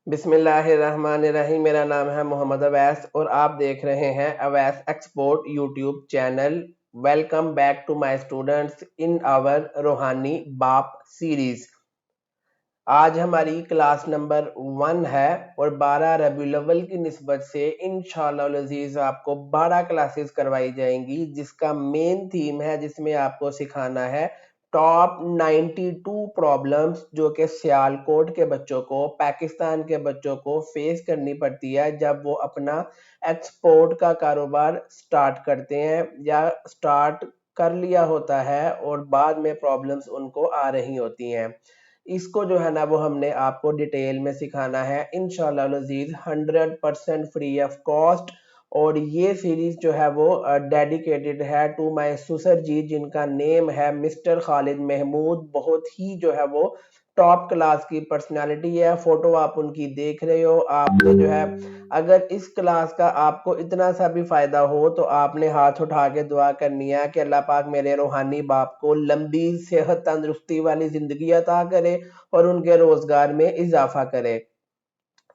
बिस्मिल्लाहिर्रहमानिर्रहीम। मेरा नाम है मोहम्मद अवैस और आप देख रहे हैं Awais export YouTube channel. Welcome back to my students in our रूहानी बाप सीरीज। आज हमारी क्लास नंबर 1 है और 12 रबीउल अव्वल की निस्बत से इंशाअल्लाह अज़ीज़ आपको 12 क्लासेस करवाई जाएंगी, जिसका मेन थीम है, जिसमें आपको सिखाना है टॉप 92 प्रॉब्लम्स जो कि सियालकोट के बच्चों को, पाकिस्तान के बच्चों को फेस करनी पड़ती है जब वो अपना एक्सपोर्ट का कारोबार स्टार्ट करते हैं या स्टार्ट कर लिया होता है और बाद में प्रॉब्लम्स उनको आ रही होती हैं। इसको जो है ना वो हमने आपको डिटेल में सिखाना है इंशाअल्लाह अज़ीज़ 100% फ्री ऑफ कॉस्ट। और ये सीरीज जो है वो डेडिकेटेड है टू माय सुसर जी, जिनका नेम है मिस्टर खालिद महमूद। बहुत ही जो है वो टॉप क्लास की पर्सनालिटी है। फोटो आप उनकी देख रहे हो। आपने जो है अगर इस क्लास का आपको इतना सा भी फायदा हो तो आपने हाथ उठा के दुआ करनी है कि अल्लाह पाक मेरे रूहानी बाप को लंबी सेहत तंदुरुस्ती वाली जिंदगी अता करे और उनके रोजगार में इजाफा करे।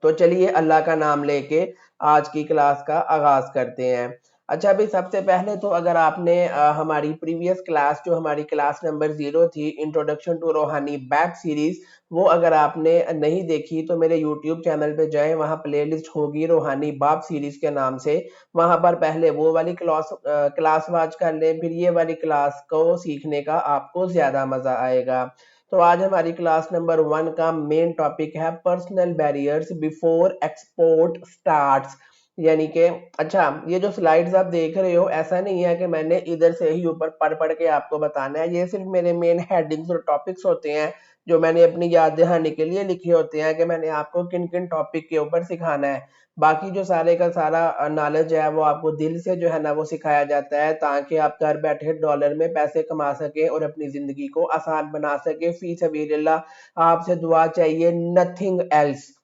तो चलिए अल्लाह का नाम लेके आज की क्लास का आगाज करते हैं। अच्छा, अभी सबसे पहले तो अगर आपने हमारी प्रीवियस क्लास जो हमारी क्लास नंबर 0 थी, इंट्रोडक्शन टू रूहानी बैक सीरीज, वो अगर आपने नहीं देखी तो मेरे यूट्यूब चैनल पे जाएं, वहाँ प्लेलिस्ट होगी रूहानी बाप सीरीज के नाम से। वहाँ पर पहले वो वाली क्लास वाच कर लें, फिर ये वाली क्लास को सीखने का आपको ज्यादा मजा आएगा। तो आज हमारी क्लास नंबर 1 का मेन टॉपिक है personal barriers before export starts. यानी कि अच्छा, ये जो स्लाइड्स आप देख रहे हो, ऐसा नहीं है कि मैंने इधर से ही ऊपर पढ़ पढ़ के आपको बताना है। ये सिर्फ मेरे मेन हेडिंग्स और टॉपिक्स होते हैं जो मैंने अपनी याद दहानी के लिए लिखे होते हैं कि मैंने आपको किन किन टॉपिक के ऊपर सिखाना है। बाकी जो सारे का सारा नॉलेज है वो आपको दिल से जो है ना वो सिखाया जाता है, ताकि आप घर बैठे डॉलर में पैसे कमा सके और अपनी जिंदगी को आसान बना सके। फी सबीलिल्लाह आपसे दुआ चाहिए, नथिंग एल्स।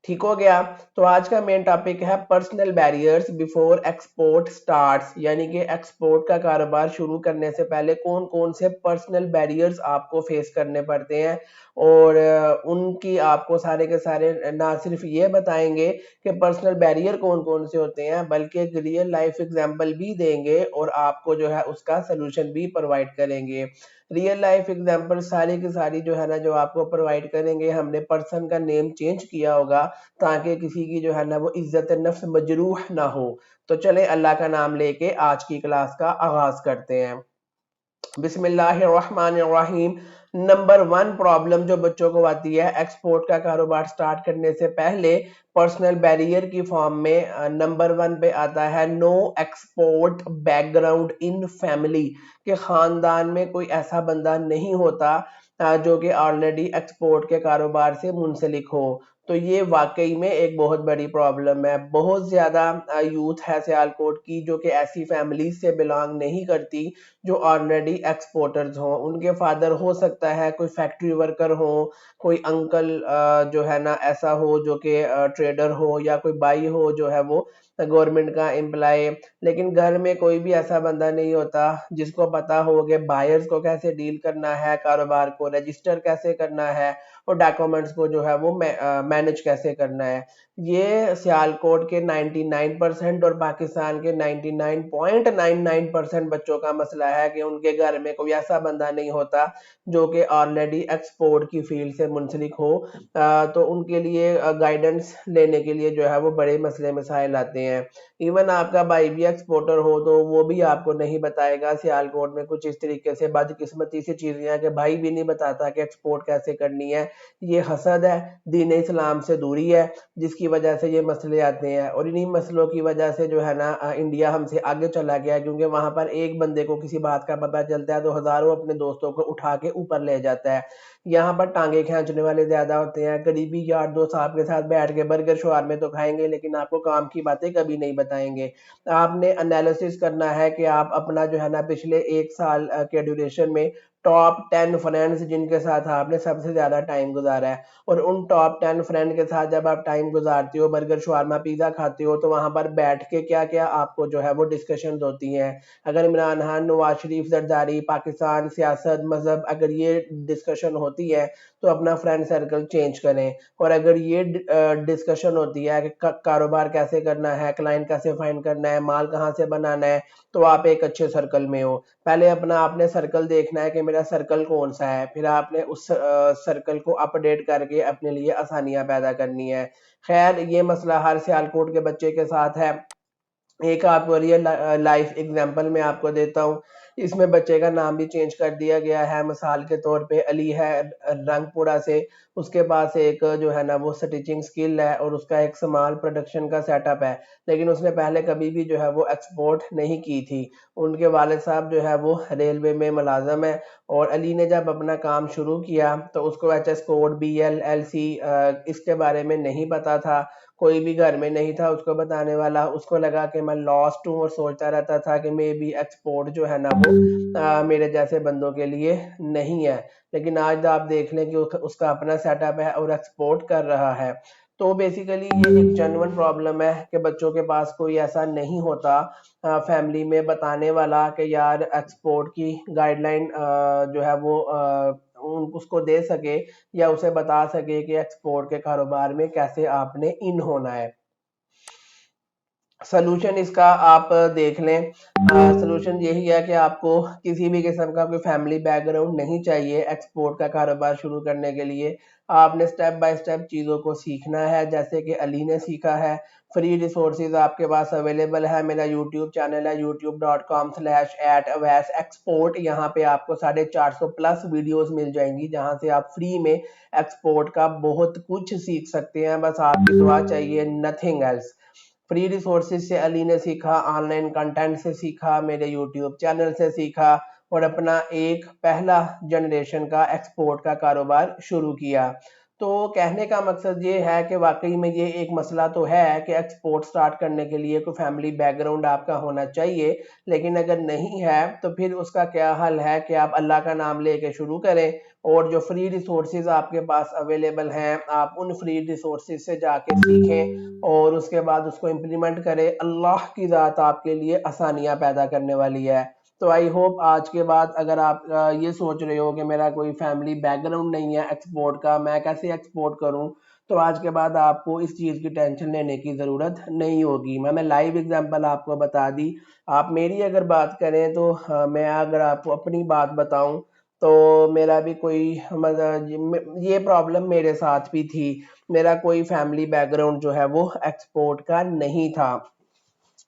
ठीक हो गया। तो आज का मेन टॉपिक है personal barriers before export starts, यानी कि एक्सपोर्ट का कारोबार शुरू करने से पहले कौन कौन से पर्सनल बैरियर्स आपको फेस करने पड़ते हैं। और उनकी आपको सारे के सारे ना सिर्फ ये बताएंगे कि पर्सनल बैरियर कौन कौन से होते हैं, बल्कि एक रियल लाइफ एग्जांपल भी देंगे और आपको जो है उसका सोल्यूशन भी प्रोवाइड करेंगे। रियल लाइफ एग्जांपल सारी की सारी जो है ना जो आपको प्रोवाइड करेंगे, हमने पर्सन का नेम चेंज किया होगा ताकि किसी की जो है ना वो इज्जत नफ्स मजरूह ना हो। तो चले अल्लाह का नाम लेके आज की क्लास का आगाज करते हैं। बिस्मिल्लाहिर्रहमानिर्रहीम। नंबर 1 प्रॉब्लम जो बच्चों को आती है एक्सपोर्ट का कारोबार स्टार्ट करने से पहले पर्सनल बैरियर की फॉर्म में, नंबर 1 पे आता है no export background in family, कि खानदान में कोई ऐसा बंदा नहीं होता जो कि ऑलरेडी एक्सपोर्ट के कारोबार से मुंसलिक हो। तो ये वाकई में एक बहुत बड़ी प्रॉब्लम है। बहुत ज्यादा यूथ है सियालकोट की जो कि ऐसी फैमिली से बिलोंग नहीं करती जो ऑलरेडी एक्सपोर्टर्स हों। उनके फादर हो सकता है कोई फैक्ट्री वर्कर हो, कोई अंकल जो है ना ऐसा हो जो कि ट्रेडर हो, या कोई भाई हो जो है वो गवर्नमेंट का एम्प्लॉय। लेकिन घर में कोई भी ऐसा बंदा नहीं होता जिसको पता हो कि बायर्स को कैसे डील करना है, कारोबार को रजिस्टर कैसे करना है और डॉक्यूमेंट्स को जो है वो मैनेज कैसे करना है। ये सियालकोट के 99% और पाकिस्तान के 99.99% बच्चों का मसला है कि उनके घर में कोई ऐसा बंदा नहीं होता जो कि ऑलरेडी एक्सपोर्ट की फील्ड से मुंसलिक हो। तो उनके लिए गाइडेंस लेने के लिए जो है वो बड़े मसले मसाइल आते हैं। इवन आपका भाई भी एक्सपोर्टर हो तो वो भी आपको नहीं बताएगा। सियालकोट में कुछ इस तरीके से बदकिस्मती से चीजें हैं कि भाई भी नहीं बताता कि एक्सपोर्ट कैसे करनी है। ये हसद है, दीन इस्लाम से दूरी है, जिसकी वजह से ये मसले आते हैं। और इन्हीं मसलों की वजह से जो है ना इंडिया हमसे आगे चला गया, क्योंकि वहां पर एक बंदे को किसी बात का पता चलता है तो हजारों अपने दोस्तों को उठा के ऊपर ले जाता है। यहाँ पर टांगे खींचने वाले ज्यादा होते हैं। करीबी यार दोस्त आपके साथ बैठ के बर्गर शवारमे तो खाएंगे, लेकिन आपको काम की बातें कभी नहीं बताएंगे। आपने एनालिसिस करना है कि आप अपना जो है ना पिछले 1 साल के ड्यूरेशन में टॉप 10 फ्रेंड्स जिनके साथ आपने सबसे ज्यादा टाइम गुजारा है, और उन टॉप 10 फ्रेंड के साथ जब आप टाइम गुजारते हो, बर्गर शवारमा पिज्जा खाते हो, तो वहां पर बैठ के क्या क्या आपको जो है वो डिस्कशन होती हैं। अगर इमरान खान, नवाज शरीफ, जरदारी, पाकिस्तान, सियासत, मजहब, अगर ये डिस्कशन होती है तो अपना फ्रेंड सर्कल चेंज करें। और अगर ये डिस्कशन होती है कि कारोबार कैसे करना है, क्लाइंट कैसे फाइंड करना है, माल कहाँ से बनाना है, तो आप एक अच्छे सर्कल में हो। पहले अपना आपने सर्कल देखना है कि मेरा सर्कल कौन सा है, फिर आपने उस सर्कल को अपडेट करके अपने लिए आसानियां पैदा करनी है। खैर, ये मसला हर सियालकोट के बच्चे के साथ है। एक आपको रियल लाइफ एग्जांपल मैं आपको देता हूँ। इसमें बच्चे का नाम भी चेंज कर दिया गया है। मिसाल के तौर पे अली है रंगपुरा से, उसके पास एक जो है ना वो स्टिचिंग स्किल है और उसका एक स्मॉल प्रोडक्शन का सेटअप है, लेकिन उसने पहले कभी भी जो है वो एक्सपोर्ट नहीं की थी। उनके वालिद साहब जो है वो रेलवे में मुलाजम है, और अली ने जब अपना काम शुरू किया तो उसको HS कोड, BL, LC इसके बारे में नहीं पता था। कोई भी घर में नहीं था उसको बताने वाला। उसको लगा कि मैं लॉस्ट हूँ और सोचता रहता था कि मे बी एक्सपोर्ट जो है ना वो मेरे जैसे बंदों के लिए नहीं है। लेकिन आज आप देख लें कि उसका अपना सेटअप है और एक्सपोर्ट कर रहा है। तो बेसिकली ये एक जेन्युइन प्रॉब्लम है कि बच्चों के पास कोई ऐसा नहीं होता फैमिली में बताने वाला कि यार एक्सपोर्ट की गाइडलाइन जो है वो उसको दे सके, या उसे बता सके कि एक्सपोर्ट के कारोबार में कैसे आपने इन होना है। सलूशन इसका आप देख लें। सलूशन यही है कि आपको किसी भी किस्म का कोई फैमिली बैकग्राउंड नहीं चाहिए एक्सपोर्ट का कारोबार शुरू करने के लिए। आपने स्टेप बाय स्टेप चीज़ों को सीखना है, जैसे कि अली ने सीखा है। फ्री रिसोर्सेज आपके पास अवेलेबल है। मेरा यूट्यूब चैनल है youtube.com/@अवैस एक्सपोर्ट। यहाँ पे आपको 450 प्लस वीडियोस मिल जाएंगी, जहाँ से आप फ्री में एक्सपोर्ट का बहुत कुछ सीख सकते हैं। बस आपकी दुआ चाहिए, नथिंग एल्स। फ्री रिसोर्सेज से अली ने सीखा, ऑनलाइन कंटेंट से सीखा, मेरे यूट्यूब चैनल से सीखा, और अपना एक पहला जनरेशन का एक्सपोर्ट का कारोबार शुरू किया। तो कहने का मकसद ये है कि वाकई में ये एक मसला तो है कि एक्सपोर्ट स्टार्ट करने के लिए कोई फैमिली बैकग्राउंड आपका होना चाहिए, लेकिन अगर नहीं है तो फिर उसका क्या हल है कि आप अल्लाह का नाम लेके शुरू करें, और जो फ्री रिसोर्सेज आपके पास अवेलेबल हैं आप उन फ्री रिसोर्सेज से जाके सीखें और उसके बाद उसको इम्प्लीमेंट करें। अल्लाह की ज़ात आपके लिए आसानियाँ पैदा करने वाली है। तो आई होप आज के बाद अगर आप ये सोच रहे हो कि मेरा कोई फैमिली बैकग्राउंड नहीं है एक्सपोर्ट का, मैं कैसे एक्सपोर्ट करूं, तो आज के बाद आपको इस चीज़ की टेंशन लेने की ज़रूरत नहीं होगी। मैं लाइव एग्जांपल आपको बता दी। आप मेरी अगर बात करें तो मैं अगर आपको अपनी बात बताऊं तो मेरा भी कोई मतलब ये प्रॉब्लम मेरे साथ भी थी। मेरा कोई फैमिली बैकग्राउंड जो है वो एक्सपोर्ट का नहीं था।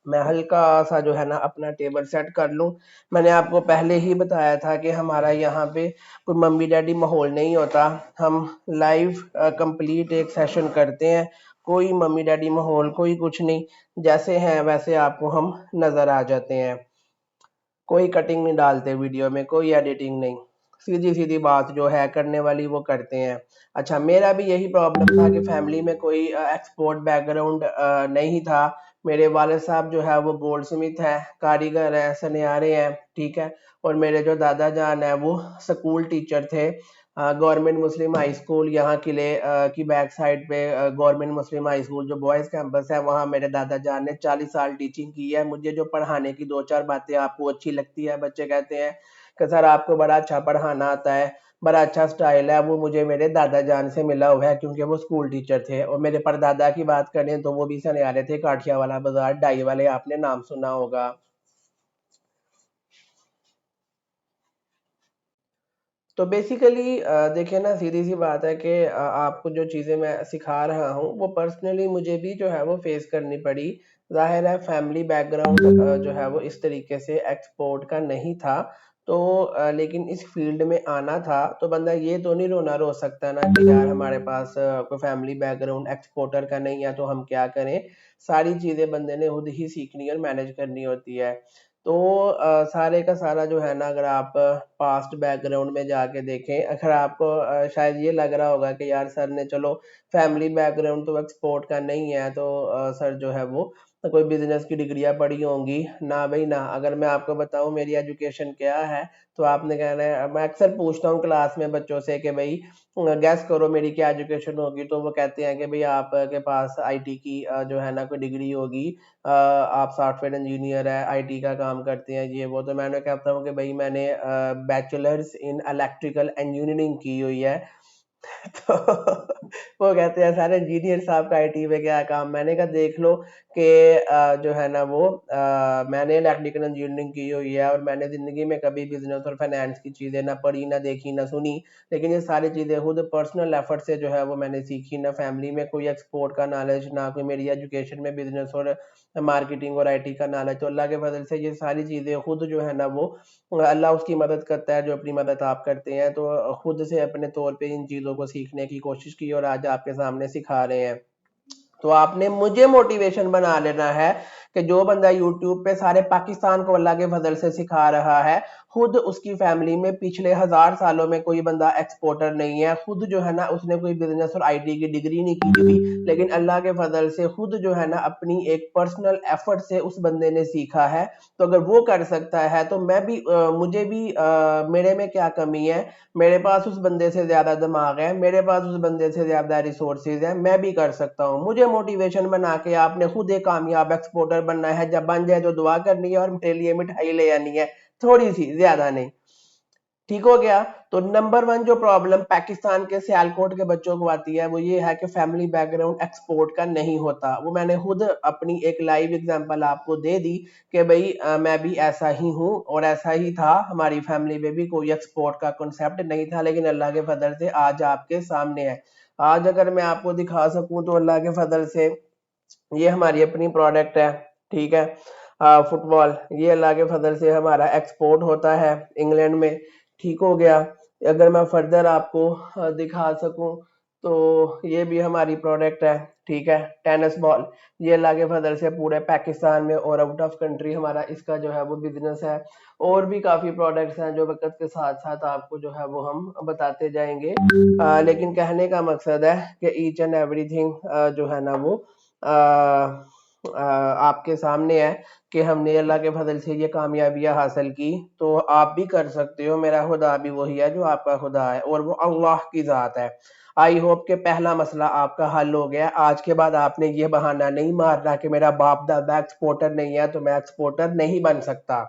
मैं हल्का सा जो है ना अपना टेबल सेट कर लूं। मैंने आपको पहले ही बताया था कि हमारा यहाँ पे कोई मम्मी डैडी माहौल नहीं होता। हम लाइव कंप्लीट एक सेशन करते हैं, कोई मम्मी डैडी माहौल, कोई कुछ नहीं, जैसे हैं वैसे आपको हम नजर आ जाते हैं। कोई कटिंग नहीं डालते वीडियो में, कोई एडिटिंग नहीं, सीधी सीधी बात जो है करने वाली वो करते हैं। अच्छा, मेरा भी यही प्रॉब्लम था कि फैमिली में कोई एक्सपोर्ट बैकग्राउंड नहीं था। मेरे वाले साहब जो है वो गोल्ड स्मिथ है, कारीगर है, सनियारे हैं, ठीक है। और मेरे जो दादा जान है वो स्कूल टीचर थे। गवर्नमेंट मुस्लिम हाई स्कूल, यहाँ किले की बैक साइड पे गवर्नमेंट मुस्लिम हाई स्कूल जो बॉयज कैंपस है, वहाँ मेरे दादा जान ने 40 साल टीचिंग की है। मुझे जो पढ़ाने की दो चार बातें आपको अच्छी लगती है, बच्चे कहते हैं कि सर आपको बड़ा अच्छा पढ़ाना आता है, बड़ा अच्छा स्टाइल है, वो मुझे मेरे दादा जान से मिला हुआ है, क्योंकि वो स्कूल टीचर थे। और मेरे परदादा की बात करें तो वो भी सनियारे थे, काठिया वाला बाजार, डाई वाले, आपने नाम सुना होगा। तो बेसिकली देखिए ना, सीधी सी बात है कि आपको जो चीज़ें मैं सिखा रहा हूँ वो पर्सनली मुझे भी जो है वो फेस करनी पड़ी। जाहिर है फैमिली बैकग्राउंड जो है वो इस तरीके से एक्सपोर्ट का नहीं था। तो लेकिन इस फील्ड में आना था तो बंदा ये तो नहीं रोना रो सकता ना कि यार हमारे पास कोई फैमिली बैकग्राउंड एक्सपोर्टर का नहीं है तो हम क्या करें। सारी चीज़ें बंदे ने खुद ही सीखनी और मैनेज करनी होती है। तो सारे का सारा जो है ना, अगर आप पास्ट बैकग्राउंड में जाके देखें, अगर आपको शायद ये लग रहा होगा कि यार सर ने चलो फैमिली बैकग्राउंड तो एक्सपोर्ट का नहीं है तो सर जो है वो कोई बिजनेस की डिग्रियां पढ़ी होंगी ना भाई ना। अगर मैं आपको बताऊं मेरी एजुकेशन क्या है, तो आपने कहना है, मैं अक्सर पूछता हूँ क्लास में बच्चों से कि भाई गैस करो मेरी क्या एजुकेशन होगी, तो वो कहते हैं कि भाई आपके पास आईटी की जो है ना कोई डिग्री होगी, आप सॉफ्टवेयर इंजीनियर है, आईटी का काम करते हैं ये वो। तो मैंने कहता हूँ कि भाई मैंने बैचलर्स इन इलेक्ट्रिकल इंजीनियरिंग की हुई है। तो वो कहते हैं सारे इंजीनियर साहब का आईटी में क्या काम। मैंने कहा देख लो कि जो है ना वो मैंने इलेक्ट्रिकल इंजीनियरिंग की हुई है और मैंने जिंदगी में कभी बिजनेस और फाइनेंस की चीजें ना पढ़ी ना देखी ना सुनी, लेकिन ये सारी चीजें खुद पर्सनल एफर्ट से जो है वो मैंने सीखी। ना फैमिली में कोई एक्सपोर्ट का नॉलेज, ना कोई मेरी एजुकेशन में बिजनेस और मार्केटिंग और आईटी का नॉलेज। तो अल्लाह के फजल से ये सारी चीजें खुद जो है ना वो अल्लाह उसकी मदद करता है जो अपनी मदद आप करते हैं। तो खुद से अपने तौर पे इन चीज़ों को सीखने की कोशिश की और आज आपके सामने सिखा रहे हैं। तो आपने मुझे मोटिवेशन बना लेना है कि जो बंदा यूट्यूब पे सारे पाकिस्तान को अल्लाह के फजल से सिखा रहा है, खुद उसकी फैमिली में पिछले 1000 सालों में कोई बंदा एक्सपोर्टर नहीं है, खुद जो है ना उसने कोई बिजनेस और आईटी की डिग्री नहीं की हुई, लेकिन अल्लाह के फजल से खुद जो है ना अपनी एक पर्सनल एफर्ट से उस बंदे ने सीखा है। तो अगर वो कर सकता है तो मैं भी मुझे भी मेरे में क्या कमी है, मेरे पास उस बंदे से ज्यादा दिमाग है, मेरे पास उस बंदे से ज्यादा रिसोर्सेज है, मैं भी कर सकता हूँ। मुझे मोटिवेशन बना के आपने खुद एक कामयाब एक्सपोर्टर बनना है, जब बन जाए तो दुआ करनी है और मेरे लिए मिठाई ले आनी है, थोड़ी सी, ज्यादा नहीं। ठीक हो गया। तो नंबर वन जो प्रॉब्लम पाकिस्तान के सियालकोट के बच्चों को आती है वो ये है कि फैमिली बैकग्राउंड एक्सपोर्ट का नहीं होता। वो मैंने खुद अपनी एक लाइव एग्जांपल आपको दे दी कि भाई मैं भी ऐसा ही हूँ और ऐसा ही था, हमारी फैमिली में भी कोई एक्सपोर्ट का कॉन्सेप्ट नहीं था, लेकिन अल्लाह के फजल से आज आपके सामने है। आज अगर मैं आपको दिखा सकूं तो अल्लाह के फजल से ये हमारी अपनी प्रोडक्ट है, ठीक है। फुटबॉल, ये अल्लाह के फजल से हमारा एक्सपोर्ट होता है इंग्लैंड में। ठीक हो गया। अगर मैं फर्दर आपको दिखा सकूं तो ये भी हमारी प्रोडक्ट है, ठीक है। टेनिस बॉल, ये अल्लाह के फजल से पूरे पाकिस्तान में और आउट ऑफ कंट्री हमारा इसका जो है वो बिजनेस है। और भी काफी प्रोडक्ट्स हैं जो वक्त के साथ साथ आपको जो है वो हम बताते जाएंगे। लेकिन कहने का मकसद है कि ईच एंड एवरीथिंग जो है ना वो आपके सामने है कि हमने अल्लाह के फजल से ये कामयाबियां हासिल की, तो आप भी कर सकते हो। मेरा खुदा भी वही है जो आपका खुदा है और वो अल्लाह की जात है। आई होप कि पहला मसला आपका हल हो गया। आज के बाद आपने ये बहाना नहीं मारना कि मेरा बाप दादा एक्सपोर्टर नहीं है तो मैं एक्सपोर्टर नहीं बन सकता।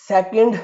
सेकंड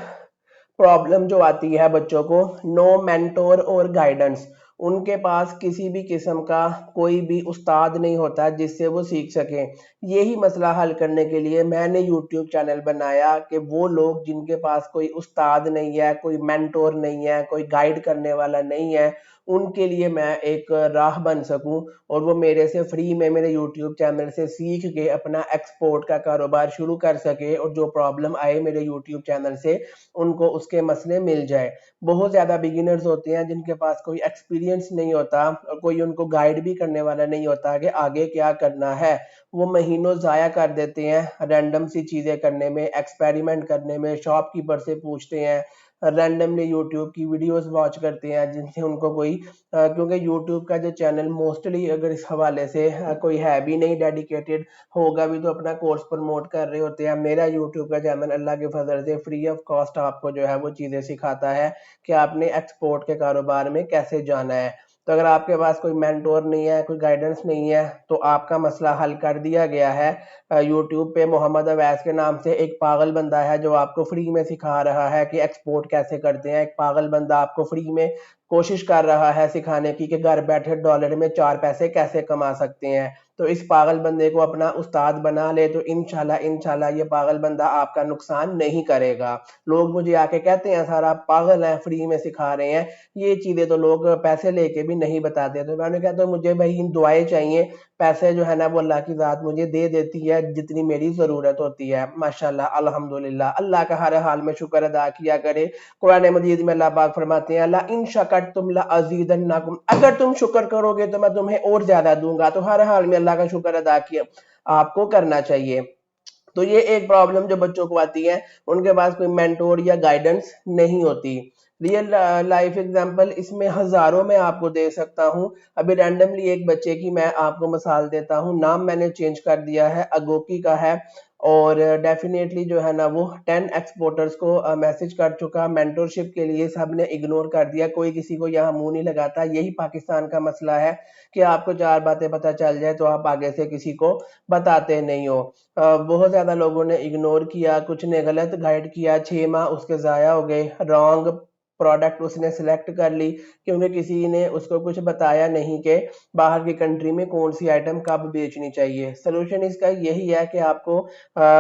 प्रॉब्लम जो आती है बच्चों को, नो मेंटोर और गाइडेंस। उनके पास किसी भी किस्म का कोई भी उस्ताद नहीं होता जिससे वो सीख सके। यही मसला हल करने के लिए मैंने यूट्यूब चैनल बनाया कि वो लोग जिनके पास कोई उस्ताद नहीं है, कोई मेंटोर नहीं है, कोई गाइड करने वाला नहीं है, उनके लिए मैं एक राह बन सकूं और वो मेरे से फ्री में मेरे यूट्यूब चैनल से सीख के अपना एक्सपोर्ट का कारोबार शुरू कर सके और जो प्रॉब्लम आए मेरे यूट्यूब चैनल से उनको उसके मसले मिल जाए। बहुत ज़्यादा बिगिनर्स होते हैं जिनके पास कोई एक्सपीरियंस नहीं होता और कोई उनको गाइड भी करने वाला नहीं होता कि आगे क्या करना है। वो महीनों ज़ाया कर देते हैं रैंडम सी चीज़ें करने में, एक्सपेरिमेंट करने में, शॉपकीपर से पूछते हैं, रैंडमली यूट्यूब की वीडियोस वॉच करते हैं जिनसे उनको कोई क्योंकि यूट्यूब का जो चैनल मोस्टली अगर इस हवाले से कोई है भी नहीं डेडिकेटेड, होगा भी तो अपना कोर्स प्रमोट कर रहे होते हैं। मेरा यूट्यूब का चैनल अल्लाह के फजल से फ्री ऑफ कॉस्ट आपको जो है वो चीज़ें सिखाता है कि आपने एक्सपोर्ट के कारोबार में कैसे जाना है। तो अगर आपके पास कोई मेंटोर नहीं है, कोई गाइडेंस नहीं है, तो आपका मसला हल कर दिया गया है। यूट्यूब पे मोहम्मद अवैस के नाम से एक पागल बंदा है जो आपको फ्री में सिखा रहा है कि एक्सपोर्ट कैसे करते हैं। एक पागल बंदा आपको फ्री में कोशिश कर रहा है सिखाने की कि घर बैठे डॉलर में 4 पैसे कैसे कमा सकते हैं। तो इस पागल बंदे को अपना उस्ताद बना ले तो इंशाल्लाह इंशाल्लाह ये पागल बंदा आपका नुकसान नहीं करेगा। लोग मुझे आके कहते हैं सर आप पागल हैं, फ्री में सिखा रहे हैं, ये चीजें तो लोग पैसे लेके भी नहीं बताते। तो मैंने कहा तो मुझे भाई इन दुआएं चाहिए, पैसे जो है ना वो अल्लाह की जात मुझे दे देती है जितनी मेरी जरूरत होती है। माशाल्लाह अल्हम्दुलिल्लाह, अल्लाह का हर हाल में शुक्र अदा किया करे। कुरान मजीद में अल्लाह पाक फरमाते हैं अल्लाह इन शकरतुम ला अजीदन्नकुम, अगर तुम शुक्र करोगे तो मैं तुम्हें और ज्यादा दूंगा। तो हर हाल में अल्लाह का शुक्र अदा किया आपको करना चाहिए। तो ये एक प्रॉब्लम जो बच्चों को आती है, उनके पास कोई मेंटोर या गाइडेंस नहीं होती। रियल लाइफ एग्जांपल इसमें हजारों में आपको दे सकता हूं। अभी रैंडमली एक बच्चे की मैं आपको मिसाल देता हूं, नाम मैंने चेंज कर दिया है, अगोकी का है, और डेफिनेटली जो है ना वो 10 एक्सपोर्टर्स को मैसेज कर चुका, मेंटोरशिप के लिए सब ने इग्नोर कर दिया, कोई किसी को यहाँ मुंह नहीं लगाता। यही पाकिस्तान का मसला है कि आपको चार बातें पता चल जाए तो आप आगे से किसी को बताते नहीं हो। बहुत ज्यादा लोगों ने इग्नोर किया, कुछ ने गलत गाइड किया, 6 माह उसके जाया हो गए, रॉन्ग प्रोडक्ट उसने सिलेक्ट कर ली क्योंकि किसी ने उसको कुछ बताया नहीं कि बाहर की कंट्री में कौन सी आइटम कब बेचनी चाहिए। सोल्यूशन इसका यही है कि आपको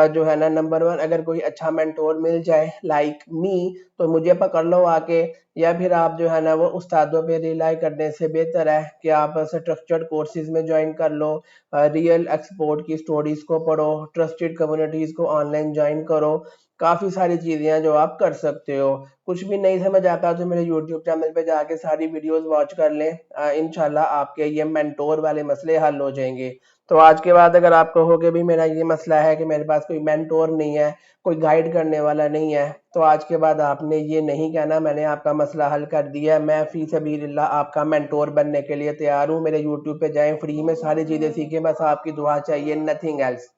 जो है ना, नंबर वन, अगर कोई अच्छा मेंटोर मिल जाए लाइक मी तो मुझे पकड़ लो आके, या फिर आप जो है ना वो उस्तादों पे रिलाई करने से बेहतर है कि आप स्ट्रक्चर्ड कोर्सेज में ज्वाइन कर लो, रियल एक्सपोर्ट की स्टोरीज को पढ़ो, ट्रस्टेड कम्युनिटीज को ऑनलाइन ज्वाइन करो। काफी सारी चीजें हैं जो आप कर सकते हो। कुछ भी नहीं समझ आता तो मेरे यूट्यूब चैनल पे जाके सारी वीडियोस वॉच कर लें, इंशाल्लाह आपके ये मेंटोर वाले मसले हल हो जाएंगे। तो आज के बाद अगर आप कहोगे भी मेरा ये मसला है कि मेरे पास कोई मेंटोर नहीं है, कोई गाइड करने वाला नहीं है, तो आज के बाद आपने ये नहीं कहना मैंने आपका मसला हल कर दिया है। मैं फी सबीलिल्लाह आपका मेंटोर बनने के लिए तैयार हूँ। मेरे यूट्यूब पे जाएं, फ्री में सारी चीजें सीखें, बस आपकी दुआ चाहिए, नथिंग एल्स।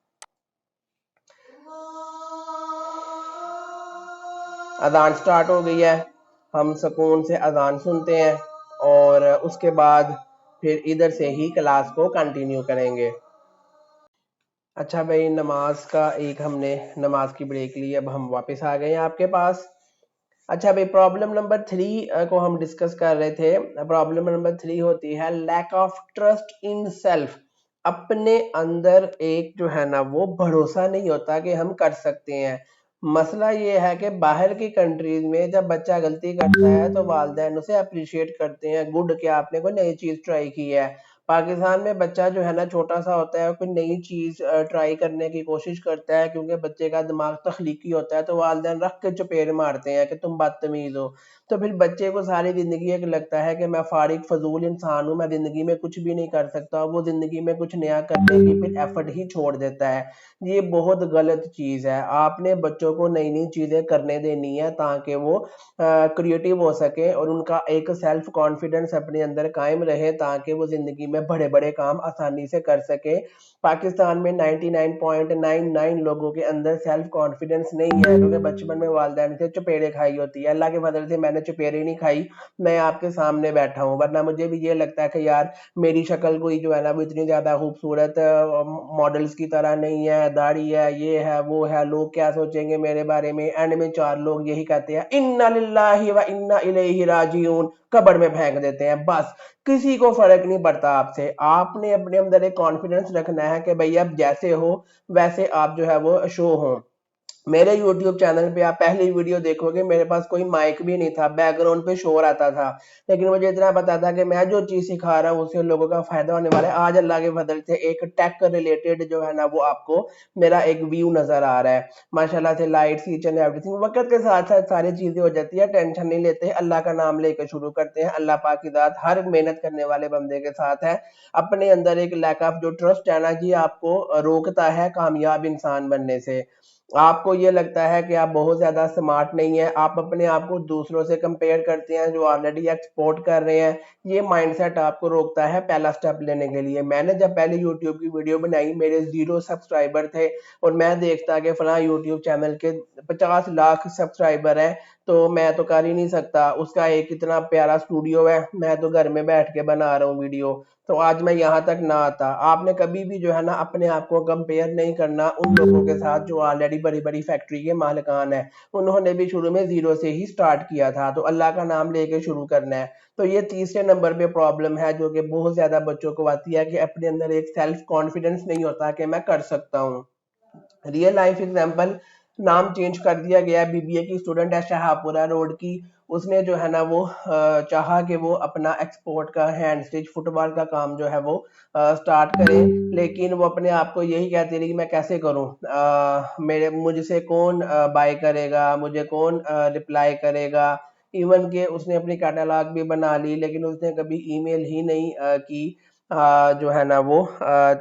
अजान स्टार्ट हो गई है, हम सुकून से अजान सुनते हैं और उसके बाद फिर इधर से ही क्लास को कंटिन्यू करेंगे। अच्छा भाई, नमाज का एक हमने नमाज की ब्रेक ली, अब हम वापस आ गए हैं आपके पास। अच्छा भाई, प्रॉब्लम नंबर 3 को हम डिस्कस कर रहे थे। प्रॉब्लम नंबर 3 होती है lack of trust in self. अपने अंदर एक जो है ना वो भरोसा नहीं होता कि हम कर सकते हैं। मसला ये है कि बाहर की कंट्रीज में जब बच्चा गलती करता है तो वालिदैन उसे अप्रिशिएट करते हैं, गुड कि आपने कोई नई चीज ट्राई की है। पाकिस्तान में बच्चा जो है ना छोटा सा होता है, कोई नई चीज ट्राई करने की कोशिश करता है, क्योंकि बच्चे का दिमाग तख्लीकी होता है, तो वालिदैन रख के चपेट मारते हैं कि तुम बदतमीज हो। तो फिर बच्चे को सारी जिंदगी एक लगता है कि मैं फारिग फजूल इंसान हूँ, मैं जिंदगी में कुछ भी नहीं कर सकता, वो जिंदगी में कुछ नया करने की फिर एफर्ट ही छोड़ देता है। ये बहुत गलत चीज है। आपने बच्चों को नई नई चीजें करने देनी है ताकि वो क्रिएटिव हो सके और उनका एक सेल्फ कॉन्फिडेंस अपने अंदर कायम रहे, ताकि वो जिंदगी में बड़े बड़े काम आसानी से कर सके। पाकिस्तान में 99.99 लोगों के अंदर सेल्फ कॉन्फिडेंस नहीं है, क्योंकि बचपन में वालिदैन से चपेड़े खाई होती है। अल्लाह के फजल से मैंने चपेड़े नहीं खाई, मैं आपके सामने बैठा हूँ, वरना मुझे भी ये लगता है कि यार मेरी शक्ल कोई जो है ना वो इतनी ज्यादा खूबसूरत मॉडल्स की तरह नहीं है, दाढ़ी है, ये है वो है, लोग क्या सोचेंगे मेरे बारे में। एंड में 4 लोग यही कहते हैं इन्ना लिल्लाहि व इन्ना इलैहि राजिऊन, कब्र में फेंक देते हैं। बस किसी को फर्क नहीं पड़ता आपसे। आपने अपने अंदर एक कॉन्फिडेंस रखना है कि भाई आप जैसे हो वैसे आप जो है वो शो हो। मेरे YouTube चैनल पे आप पहली वीडियो देखोगे, मेरे पास कोई माइक भी नहीं था, बैकग्राउंड पे शोर आता था, लेकिन मुझे इतना पता था कि मैं जो चीज सिखा रहा हूँ उससे लोगों का फायदा होने वाला है। आज अल्लाह के फजल से एक टेक रिलेटेड जो है ना वो आपको मेरा एक व्यू नजर आ रहा है। माशाल्लाह से लाइट्स, ईच एंड एवरीथिंग वक्त के साथ साथ सारी चीजें हो जाती है, टेंशन नहीं लेते, अल्लाह का नाम लेकर शुरू करते हैं। अल्लाह पाक की जात हर मेहनत करने वाले बंदे के साथ है। अपने अंदर एक लैक ऑफ जो ट्रस्ट है ना जी, आपको रोकता है कामयाब इंसान बनने से। आपको ये लगता है कि आप बहुत ज्यादा स्मार्ट नहीं है, आप अपने आप को दूसरों से कंपेयर करते हैं जो ऑलरेडी एक्सपोर्ट कर रहे हैं। ये माइंडसेट आपको रोकता है पहला स्टेप लेने के लिए। मैंने जब पहले यूट्यूब की वीडियो बनाई, मेरे 0 सब्सक्राइबर थे और मैं देखता कि फला यूट्यूब चैनल के 50 लाख सब्सक्राइबर हैं, तो मैं तो कर ही नहीं सकता, उसका एक इतना प्यारा स्टूडियो है, मैं तो घर में बैठ के बना रहा हूँ वीडियो, तो आज मैं यहाँ तक ना आता। आपने कभी भी जो है ना अपने आप को कंपेयर नहीं करना उन लोगों के साथ जो ऑलरेडी बड़ी बड़ी फैक्ट्री के मालिकान है। उन्होंने भी शुरू में जीरो से ही स्टार्ट किया था, तो अल्लाह का नाम लेके शुरू करना है। तो ये तीसरे नंबर पे प्रॉब्लम है जो कि बहुत ज्यादा बच्चों को आती है, कि अपने अंदर एक सेल्फ कॉन्फिडेंस नहीं होता कि मैं कर सकता हूँ। रियल लाइफ एग्जांपल, नाम चेंज कर दिया गया, बीबीए की स्टूडेंट है शाहपुरा रोड की। उसने जो है ना वो चाहा कि वो अपना एक्सपोर्ट का हैंड स्टिच फुटबॉल का काम जो है वो स्टार्ट करे, लेकिन वो अपने आप को यही कहती रही कि मैं कैसे करूं, मेरे मुझसे कौन बाय करेगा, मुझे कौन रिप्लाई करेगा। इवन के उसने अपनी कैटलॉग भी बना ली, लेकिन उसने कभी ईमेल ही नहीं की। जो है ना वो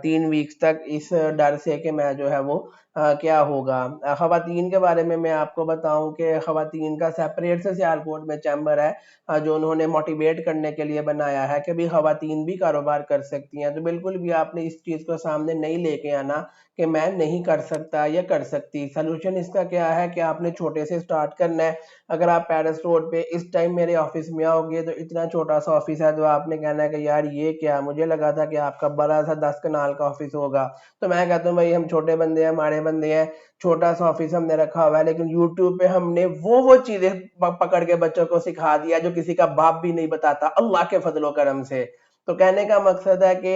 3 वीक्स तक इस डर से कि मैं जो है वो क्या होगा। ख़वातीन के बारे में मैं आपको बताऊं कि ख़वातीन का सेपरेट से सियालकोट में चैम्बर है, जो उन्होंने मोटिवेट करने के लिए बनाया है कि भी ख़वातीन भी कारोबार कर सकती हैं। तो बिल्कुल भी आपने इस चीज़ को सामने नहीं लेके आना कि मैं नहीं कर सकता या कर सकती। सलूशन इसका क्या है कि आपने छोटे से स्टार्ट करना है। अगर आप पेरिस रोड पे इस टाइम मेरे ऑफिस में आओगे तो इतना छोटा सा ऑफिस है, तो आपने कहना है कि यार ये क्या, मुझे लगा था कि आपका बड़ा सा 10 कनाल का ऑफिस होगा। तो मैं कहता हूँ भाई हम छोटे बंदे हैं, हमारे बंदे हैं, छोटा सा ऑफिस हमने रखा हुआ है, लेकिन यूट्यूब पे हमने वो चीजें पकड़ के बच्चों को सिखा दिया जो किसी का बाप भी नहीं बताता, अल्लाह के फजलो करम से। तो कहने का मकसद है कि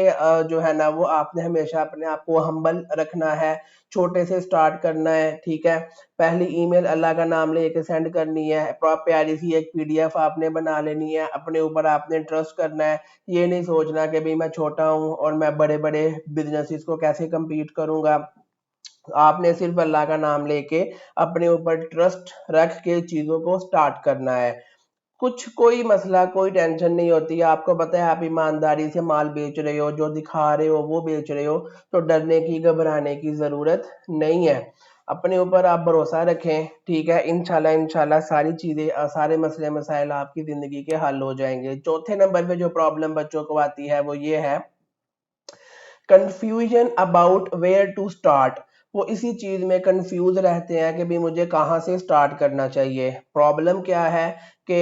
जो है ना वो आपने हमेशा अपने आप को हम्बल रखना है, छोटे से स्टार्ट करना है, ठीक है। पहली ईमेल अल्लाह का नाम लेके सेंड करनी है, प्यारी सी एक पीडीएफ आपने बना लेनी है, अपने ऊपर आपने ट्रस्ट करना है। ये नहीं सोचना कि भाई मैं छोटा हूँ और मैं बड़े बड़े बिजनेसेस को कैसे compete करूंगा। आपने सिर्फ अल्लाह का नाम लेके अपने ऊपर ट्रस्ट रख के चीजों को स्टार्ट करना है। कुछ कोई मसला कोई टेंशन नहीं होती है। आपको पता है आप ईमानदारी से माल बेच रहे हो, जो दिखा रहे हो वो बेच रहे हो, तो डरने की घबराने की जरूरत नहीं है। अपने ऊपर आप भरोसा रखें, ठीक है। इंशाल्लाह इंशाल्लाह सारी चीजें सारे मसले मसाइल आपकी जिंदगी के हल हो जाएंगे। चौथे नंबर पे जो प्रॉब्लम बच्चों को आती है वो ये है confusion about where to start. वो इसी चीज में कंफ्यूज रहते हैं कि भाई मुझे कहाँ से स्टार्ट करना चाहिए। प्रॉब्लम क्या है कि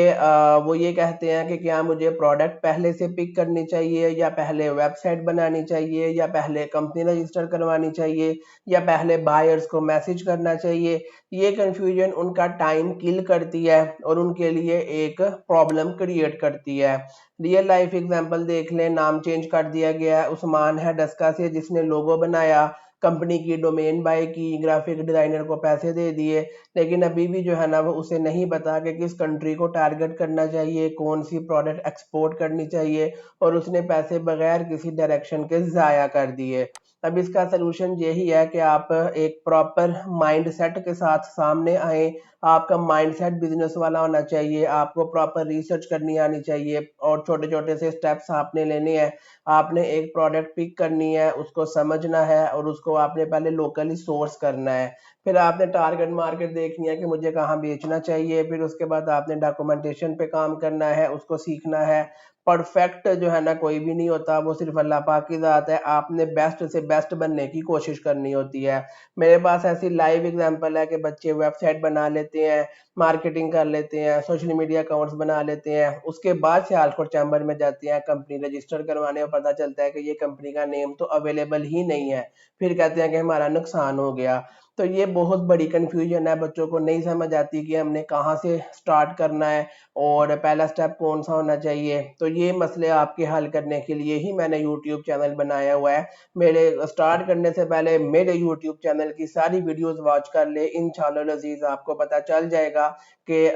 वो ये कहते हैं कि क्या मुझे प्रोडक्ट पहले से पिक करनी चाहिए, या पहले वेबसाइट बनानी चाहिए, या पहले कंपनी रजिस्टर करवानी चाहिए, या पहले बायर्स को मैसेज करना चाहिए। ये कंफ्यूजन उनका टाइम किल करती है और उनके लिए एक प्रॉब्लम क्रिएट करती है। रियल लाइफ एग्जांपल देख लें, नाम चेंज कर दिया गया है, उस्मान है डस्का से, जिसने लोगो बनाया, कंपनी की डोमेन बाय की, ग्राफिक डिजाइनर को पैसे दे दिए, लेकिन अभी भी जो है ना वो उसे नहीं पता कि किस कंट्री को टारगेट करना चाहिए, कौन सी प्रोडक्ट एक्सपोर्ट करनी चाहिए, और उसने पैसे बगैर किसी डायरेक्शन के ज़ाया कर दिए। अब इसका सलूशन यही है कि आप एक प्रॉपर माइंड सेट के साथ सामने आए। आपका माइंडसेट बिजनेस वाला होना चाहिए, आपको प्रॉपर रिसर्च करनी आनी चाहिए, और छोटे छोटे से स्टेप्स आपने लेने हैं। आपने एक प्रोडक्ट पिक करनी है, उसको समझना है, और उसको आपने पहले लोकली सोर्स करना है। फिर आपने टारगेट मार्केट देखनी है कि मुझे कहाँ बेचना चाहिए। फिर उसके बाद आपने डॉक्यूमेंटेशन पे काम करना है, उसको सीखना है। परफेक्ट जो है ना कोई भी नहीं होता, वो सिर्फ अल्लाह पाक की ज़ात है। आपने बेस्ट से बेस्ट बनने की कोशिश करनी होती है। मेरे पास ऐसी लाइव एग्जांपल है कि बच्चे वेबसाइट बना लेते हैं, मार्केटिंग कर लेते हैं, सोशल मीडिया अकाउंट्स बना लेते हैं, उसके बाद सियालकोट चैम्बर में जाते हैं कंपनी रजिस्टर करवाने, और पता चलता है कि ये कंपनी का नेम तो अवेलेबल ही नहीं है। फिर कहते हैं कि हमारा नुकसान हो गया। तो ये बहुत बड़ी कंफ्यूजन है, बच्चों को नहीं समझ आती कि हमने कहाँ से स्टार्ट करना है और पहला स्टेप कौन सा होना चाहिए। तो ये मसले आपके हल करने के लिए ही मैंने यूट्यूब चैनल बनाया हुआ है। मेरे स्टार्ट करने से पहले मेरे यूट्यूब चैनल की सारी वीडियोस वॉच कर ले, इंशाल्लाह अजीज आपको पता चल जाएगा कि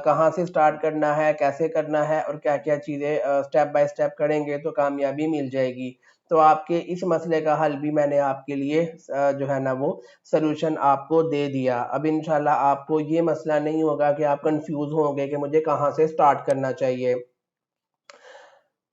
कहाँ से स्टार्ट करना है, कैसे करना है, और क्या क्या चीज़ें स्टेप बाय स्टेप करेंगे तो कामयाबी मिल जाएगी। तो आपके इस मसले का हल भी मैंने आपके लिए जो है ना वो सलूशन आपको दे दिया। अब इंशाल्लाह आपको ये मसला नहीं होगा कि आप कंफ्यूज होंगे कि मुझे कहाँ से स्टार्ट करना चाहिए।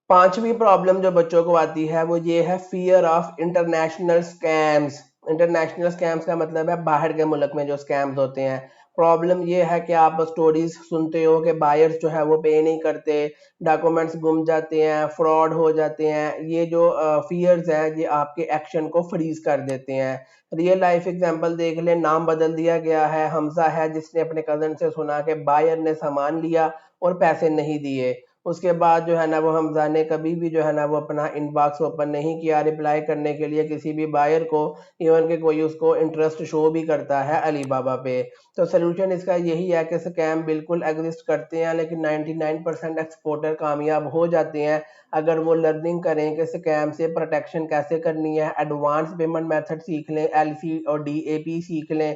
पांचवी प्रॉब्लम जो बच्चों को आती है वो ये है fear of international scams. International scams का मतलब है बाहर के मुल्क में जो स्कैम्स होते हैं। प्रॉब्लम ये है कि आप स्टोरीज सुनते हो कि बायर्स जो है वो पे नहीं करते, डॉक्यूमेंट्स गुम जाते हैं, फ्रॉड हो जाते हैं। ये जो फियर्स हैं ये आपके एक्शन को फ्रीज कर देते हैं। रियल लाइफ एग्जांपल देख ले, नाम बदल दिया गया है, हमजा है जिसने अपने कजन से सुना कि बायर ने सामान लिया और पैसे नहीं दिए। उसके बाद जो है ना वो हमजा ने कभी भी जो है ना वो अपना इनबॉक्स ओपन नहीं किया रिप्लाई करने के लिए किसी भी बायर को, इवन के कोई उसको इंटरेस्ट शो भी करता है अलीबाबा पे। तो सोल्यूशन इसका यही है कि स्कैम बिल्कुल एग्जिस्ट करते हैं, लेकिन 99% एक्सपोर्टर कामयाब हो जाते हैं अगर वो लर्निंग करें कि स्कैम से प्रोटेक्शन कैसे करनी है, एडवांस पेमेंट मेथड सीख लें, एलसी और डीएपी सीख लें।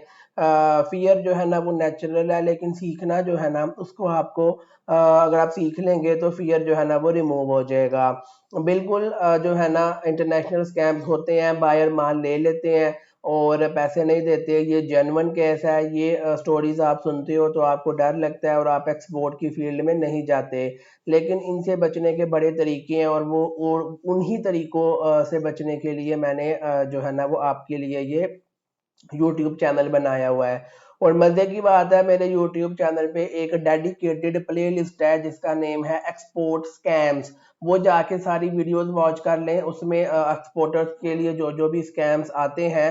फियर जो है ना वो नेचुरल है, लेकिन सीखना जो है ना उसको आपको अगर आप सीख लेंगे तो फियर जो है ना वो रिमूव हो जाएगा। बिल्कुल जो है ना इंटरनेशनल स्कैम्स होते हैं, बायर माल ले लेते हैं और पैसे नहीं देते। ये जेन्युइन केस है। ये स्टोरीज आप सुनते हो तो आपको डर लगता है और आप एक्सपोर्ट की फील्ड में नहीं जाते, लेकिन इनसे बचने के बड़े तरीके हैं, और वो उन्हीं तरीकों से बचने के लिए मैंने जो है ना वो आपके लिए ये यूट्यूब चैनल बनाया हुआ है। और मजे की बात है, मेरे यूट्यूब चैनल पे एक डेडिकेटेड प्लेलिस्ट है जिसका नेम है एक्सपोर्ट स्कैम्स। वो जाके सारी वीडियोस वॉच कर लें। उसमें एक्सपोर्टर्स के लिए जो जो भी स्कैम्स आते हैं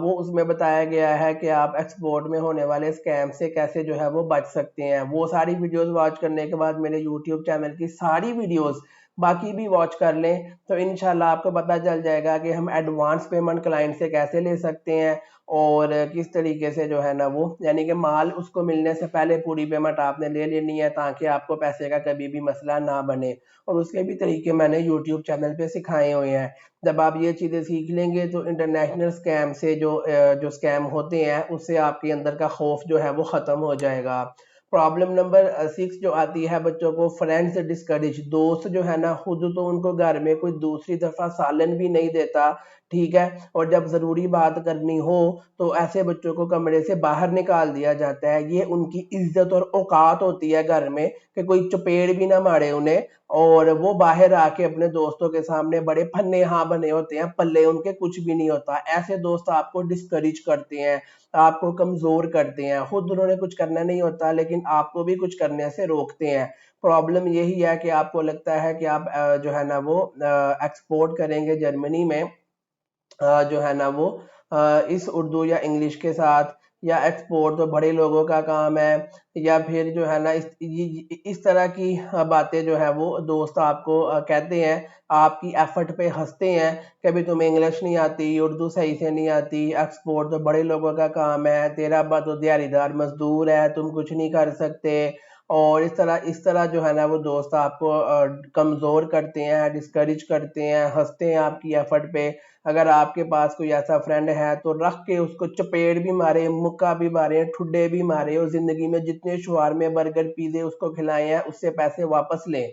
वो उसमें बताया गया है कि आप एक्सपोर्ट में होने वाले स्कैम से कैसे जो है वो बच सकते हैं। वो सारी वीडियोस वॉच करने के बाद मेरे यूट्यूब चैनल की सारी वीडियोस बाकी भी वॉच कर लें, तो इंशाल्लाह आपको पता चल जाएगा कि हम एडवांस पेमेंट क्लाइंट से कैसे ले सकते हैं और किस तरीके से जो है ना वो, यानी कि माल उसको मिलने से पहले पूरी पेमेंट आपने ले लेनी है ताकि आपको पैसे का कभी भी मसला ना बने। और उसके भी तरीके मैंने यूट्यूब चैनल पे सिखाए हुए हैं। जब आप ये चीज़ें सीख लेंगे तो इंटरनेशनल स्कैम से जो स्कैम होते हैं उससे आपके अंदर का खौफ जो है वो ख़त्म हो जाएगा। प्रॉब्लम नंबर 6 जो आती है बच्चों को, फ्रेंड्स डिस्करेज। दोस्त जो है ना खुद तो उनको घर में कोई दूसरी दफ़ा सालन भी नहीं देता, ठीक है, और जब ज़रूरी बात करनी हो तो ऐसे बच्चों को कमरे से बाहर निकाल दिया जाता है। ये उनकी इज्जत और औकात होती है घर में कि कोई चपेड़ भी ना मारे उन्हें, और वो बाहर आके अपने दोस्तों के सामने बड़े फन्ने हाँ बने होते हैं, पल्ले उनके कुछ भी नहीं होता। ऐसे दोस्त आपको डिस्करेज करते हैं, आपको कमजोर करते हैं। खुद उन्होंने कुछ करना नहीं होता लेकिन आपको भी कुछ करने से रोकते हैं। प्रॉब्लम यही है कि आपको लगता है कि आप जो है ना वो एक्सपोर्ट करेंगे जर्मनी में, जो है ना वो इस उर्दू या इंग्लिश के साथ, या एक्सपोर्ट तो बड़े लोगों का काम है, या फिर जो है ना इस तरह की बातें जो है वो दोस्त आपको कहते हैं, आपकी एफर्ट पे हंसते हैं। कभी तुम्हें इंग्लिश नहीं आती, उर्दू सही से नहीं आती, एक्सपोर्ट तो बड़े लोगों का काम है, तेरा अब्बा तो दिहाड़ीदार मजदूर है, तुम कुछ नहीं कर सकते। और इस तरह जो है ना वो दोस्त आपको कमज़ोर करते हैं, डिस्करेज करते हैं, हंसते हैं आपकी एफर्ट पे। अगर आपके पास कोई ऐसा फ्रेंड है तो रख के उसको चपेड़ भी मारे, मुक्का भी मारे, ठुड्डे भी मारे, और जिंदगी में जितने शवारमे बर्गर पिज़्ज़े उसको खिलाए हैं उससे पैसे वापस लें।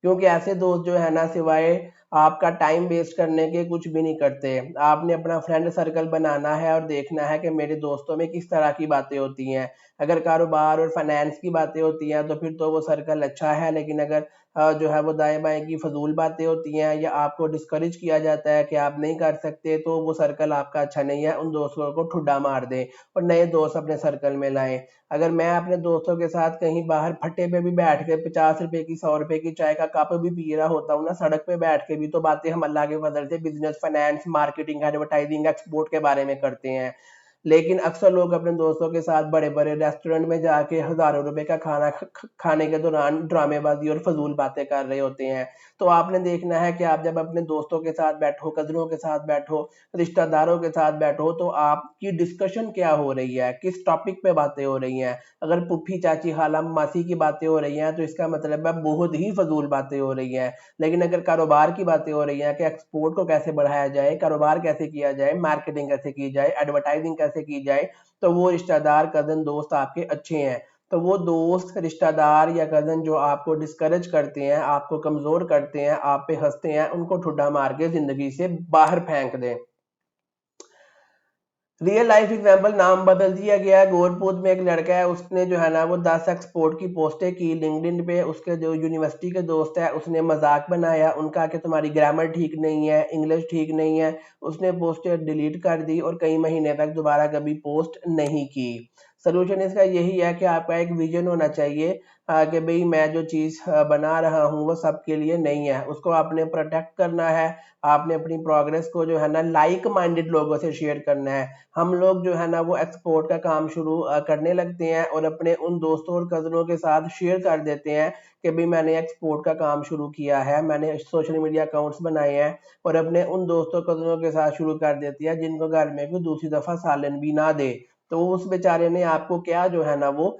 क्योंकि ऐसे दोस्त जो है ना सिवाय आपका टाइम वेस्ट करने के कुछ भी नहीं करते। आपने अपना फ्रेंड सर्कल बनाना है और देखना है कि मेरे दोस्तों में किस तरह की बातें होती हैं। अगर कारोबार और फाइनेंस की बातें होती हैं तो फिर तो वो सर्कल अच्छा है, लेकिन अगर जो है वो दाएं बाएं की फजूल बातें होती हैं या आपको डिस्करेज किया जाता है कि आप नहीं कर सकते, तो वो सर्कल आपका अच्छा नहीं है। उन दोस्तों को ठुड्डा मार दें और नए दोस्त अपने सर्कल में लाएं। अगर मैं अपने दोस्तों के साथ कहीं बाहर फट्टे पे भी बैठ के 50 रुपए की 100 रुपए की चाय का कप भी पी रहा होता हूँ ना सड़क पे बैठ के भी, तो बातें हम अल्लाह के फजल से business, finance, marketing, advertising, export के बारे में करते हैं। लेकिन अक्सर लोग अपने दोस्तों के साथ बड़े बड़े रेस्टोरेंट में जाके हजारों रुपए का खाना खाने के दौरान ड्रामेबाजी और फजूल बातें कर रहे होते हैं। तो आपने देखना है कि आप जब अपने दोस्तों के साथ बैठो, कजनों के साथ बैठो, रिश्तेदारों के साथ बैठो, तो आपकी डिस्कशन क्या हो रही है, किस टॉपिक पे बातें हो रही हैं। अगर पुप्पी, चाची, खाला, मासी की बातें हो रही हैं तो इसका मतलब है बहुत ही फजूल बातें हो रही हैं। लेकिन अगर कारोबार की बातें हो रही हैं कि एक्सपोर्ट को कैसे बढ़ाया जाए, कारोबार कैसे किया जाए, मार्केटिंग कैसे की जाए, एडवर्टाइजिंग कैसे की जाए, तो वो रिश्तेदार, कजन, दोस्त आपके अच्छे हैं। तो वो दोस्त, रिश्तेदार या कजन जो आपको डिस्करेज करते हैं, आपको कमजोर करते हैं, आप पे हंसते हैं, उनको ठुड्डा मार के जिंदगी से बाहर फेंक दें। रियल लाइफ एग्जाम्पल, नाम बदल दिया गया है। गोरपुर में एक लड़का है, उसने जो है ना वो 10 एक्सपोर्ट की पोस्टें की लिंक्डइन पे। उसके जो यूनिवर्सिटी के दोस्त है उसने मजाक बनाया उनका कि तुम्हारी ग्रामर ठीक नहीं है, इंग्लिश ठीक नहीं है। उसने पोस्टें डिलीट कर दी और कई महीने तक दोबारा कभी पोस्ट नहीं की। सोल्यूशन इसका यही है कि आपका एक विजन होना चाहिए कि भाई मैं जो चीज़ बना रहा हूँ वो सबके लिए नहीं है, उसको आपने प्रोटेक्ट करना है। आपने अपनी प्रोग्रेस को जो है ना लाइक माइंडेड लोगों से शेयर करना है। हम लोग जो है ना वो एक्सपोर्ट का काम शुरू करने लगते हैं और अपने उन दोस्तों और कज़नों के साथ शेयर कर देते हैं कि भाई मैंने एक्सपोर्ट का काम शुरू किया है, मैंने सोशल मीडिया अकाउंट्स बनाए हैं, और अपने उन दोस्तों कज़नों के साथ शुरू कर देती है जिनको घर में कोई दूसरी दफ़ा सालन भी ना दे। तो उस बेचारे ने आपको क्या जो है ना वो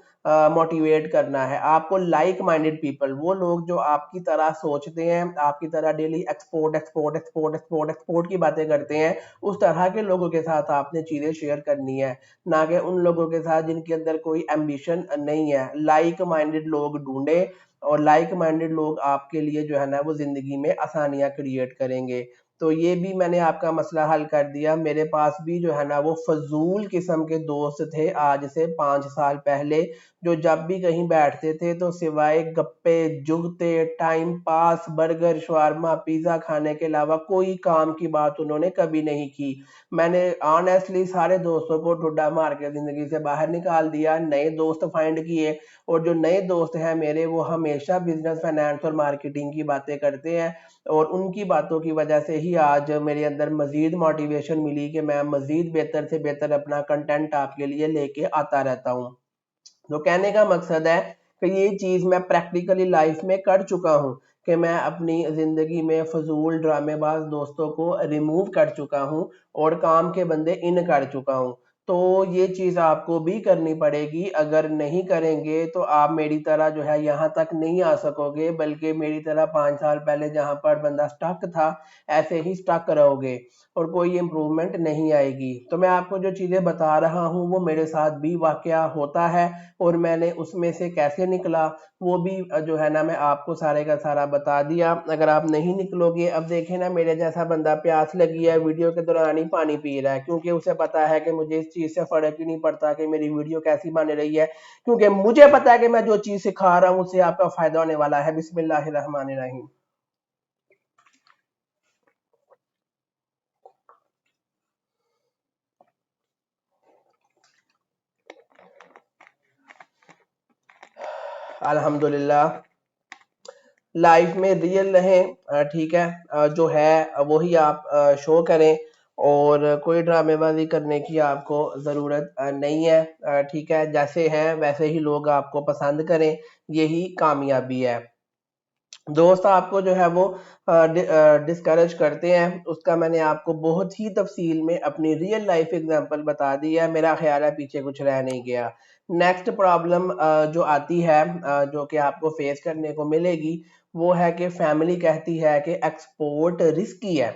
मोटिवेट करना है। आपको लाइक माइंडेड पीपल, वो लोग जो आपकी तरह सोचते हैं, आपकी तरह daily export export export export export की बातें करते हैं, उस तरह के लोगों के साथ आपने चीजें शेयर करनी है, ना कि उन लोगों के साथ जिनके अंदर कोई एम्बिशन नहीं है। लाइक माइंडेड लोग ढूंढे और लाइक माइंडेड लोग आपके लिए जो है ना वो जिंदगी में आसानियां क्रिएट करेंगे। तो ये भी मैंने आपका मसला हल कर दिया। मेरे पास भी जो है ना वो फजूल किस्म के दोस्त थे आज से 5 साल पहले, जो जब भी कहीं बैठते थे तो सिवाय गप्पे जुगते time pass burger shawarma pizza खाने के अलावा कोई काम की बात उन्होंने कभी नहीं की। मैंने ऑनेस्टली सारे दोस्तों को ठुड्डा मार के ज़िंदगी से बाहर निकाल दिया, नए दोस्त फाइंड किए और जो नए दोस्त हैं मेरे वो हमेशा बिज़नेस, फाइनेंस और मार्केटिंग की बातें करते हैं और उनकी बातों की वजह से ही आज मेरे अंदर मज़ीद मोटिवेशन मिली कि मैं मज़ीद बेहतर से बेहतर अपना कंटेंट आपके लिए लेके आता रहता हूँ। तो कहने का मकसद है कि ये चीज़ मैं प्रैक्टिकली लाइफ में कर चुका हूँ कि मैं अपनी ज़िंदगी में फ़ज़ूल ड्रामेबाज़ दोस्तों को रिमूव कर चुका हूँ और काम के बंदे इन कर चुका हूँ। तो ये चीज़ आपको भी करनी पड़ेगी, अगर नहीं करेंगे तो आप मेरी तरह जो है यहाँ तक नहीं आ सकोगे, बल्कि मेरी तरह 5 साल पहले जहाँ पर बंदा स्टक था, ऐसे ही स्टक रहोगे और कोई इम्प्रूवमेंट नहीं आएगी। तो मैं आपको जो चीज़ें बता रहा हूँ वो मेरे साथ भी वाक़या होता है और मैंने उसमें से कैसे निकला वो भी जो है ना मैं आपको सारे का सारा बता दिया। अगर आप नहीं निकलोगे, अब देखें ना मेरे जैसा बंदा प्यास लगी है वीडियो के दौरान ही पानी पी रहा है, क्योंकि उसे पता है कि मुझे इस चीज़ से फ़र्क ही नहीं पड़ता कि मेरी वीडियो कैसी बन रही है, क्योंकि मुझे पता है कि मैं जो चीज़ सिखा रहा हूँ उससे आपका फ़ायदा होने वाला है। बिस्मिल्लाहिर्रहमानिर्रहीम। अल्हम्दुलिल्लाह लाइफ में रियल रहें, ठीक है, जो है वही आप शो करें और कोई ड्रामेबाजी करने की आपको ज़रूरत नहीं है, ठीक है, जैसे हैं वैसे ही लोग आपको पसंद करें, यही कामयाबी है। दोस्त आपको जो है वो डिस्करेज करते हैं, उसका मैंने आपको बहुत ही तफसील में अपनी रियल लाइफ एग्जांपल बता दी है, मेरा ख्याल है पीछे कुछ रह नहीं गया। नेक्स्ट प्रॉब्लम जो आती है, जो कि आपको फेस करने को मिलेगी, वो है कि फैमिली कहती है कि एक्सपोर्ट रिस्की है।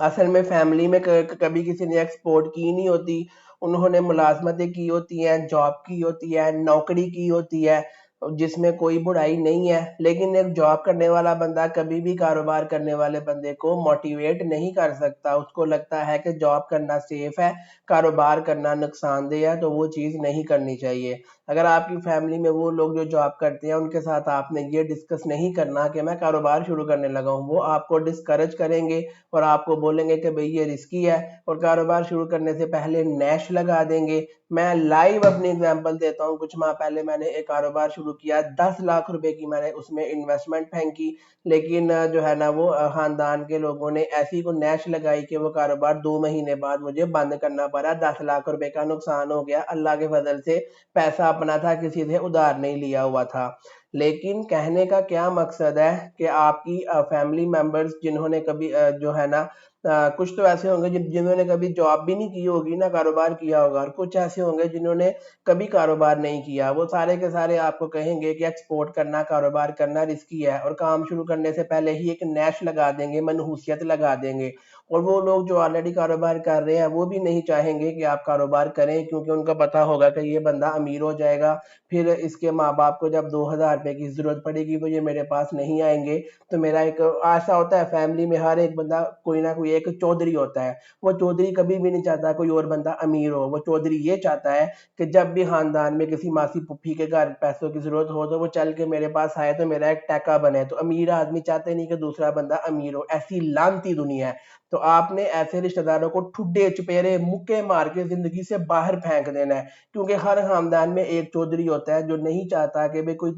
असल में फैमिली में कभी किसी ने एक्सपोर्ट की नहीं होती, उन्होंने मुलाजमतें की होती हैं, जॉब की होती है, नौकरी की होती है, जिसमें कोई बुराई नहीं है, लेकिन एक जॉब करने वाला बंदा कभी भी कारोबार करने वाले बंदे को मोटिवेट नहीं कर सकता। उसको लगता है कि जॉब करना सेफ है, कारोबार करना नुकसानदेह है, तो वो चीज़ नहीं करनी चाहिए। अगर आपकी फैमिली में वो लोग जो जॉब करते हैं उनके साथ आपने ये डिस्कस नहीं करना कि मैं कारोबार शुरू करने लगा हूँ, वो आपको डिस्करेज करेंगे और आपको बोलेंगे कि भाई ये रिस्की है और कारोबार शुरू करने से पहले नैश लगा देंगे। मैं लाइव अपनी एग्जांपल देता हूँ, कुछ माह पहले मैंने एक कारोबार शुरू किया, 10 लाख रुपए की मैंने उसमें इन्वेस्टमेंट फेंकी, लेकिन जो है ना वो खानदान के लोगों ने ऐसी को नैश लगाई कि वो कारोबार 2 महीने बाद मुझे बंद करना पड़ा, 10 लाख रुपए का नुकसान हो गया। अल्लाह के फजल से पैसा अपना था, किसी से उधार नहीं लिया हुआ था। लेकिन कहने का क्या मकसद है कि आपकी फैमिली मेंबर्स जिन्होंने कभी जो है ना कुछ तो ऐसे होंगे जिन्होंने कभी जॉब भी नहीं की होगी ना कारोबार किया होगा, और कुछ ऐसे होंगे जिन्होंने कभी कारोबार नहीं किया, वो सारे के सारे आपको कहेंगे कि एक्सपोर्ट करना कारोबार करना रिस्की है और काम शुरू करने से पहले ही एक नैश लगा देंगे, मनहूसियत लगा देंगे। और वो लोग जो ऑलरेडी कारोबार कर रहे हैं वो भी नहीं चाहेंगे कि आप कारोबार करें, क्योंकि उनको पता होगा कि ये बंदा अमीर हो जाएगा, फिर इसके माँ बाप को जब 2,000 रुपए की जरूरत पड़ेगी वो ये मेरे पास नहीं आएंगे। तो मेरा एक ऐसा होता है फैमिली में, हर एक बंदा कोई ना कोई एक चौधरी होता है, वो चौधरी कभी भी नहीं चाहता कोई और बंदा अमीर हो, वो चौधरी ये चाहता है कि जब भी खानदान में किसी मासी पुप्पी के घर पैसों की जरूरत हो तो वो चल के मेरे पास आए तो मेरा एक टैका बने। तो अमीर आदमी चाहते नहीं कि दूसरा बंदा अमीर हो, ऐसी लानती दुनिया है। तो आपने ऐसे रिश्तेदारों को ठुड्डे चुपेरे मुक्के मार के जिंदगी से बाहर फेंक देना है, क्योंकि हर खानदान में एक चौधरी होता है जो नहीं चाहता कि भाई कोई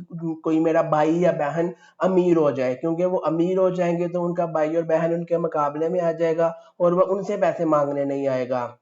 कोई मेरा भाई या बहन अमीर हो जाए, क्योंकि वो अमीर हो जाएंगे तो उनका भाई और बहन उनके मुकाबले में आ जाएगा और वो उनसे पैसे मांगने नहीं आएगा।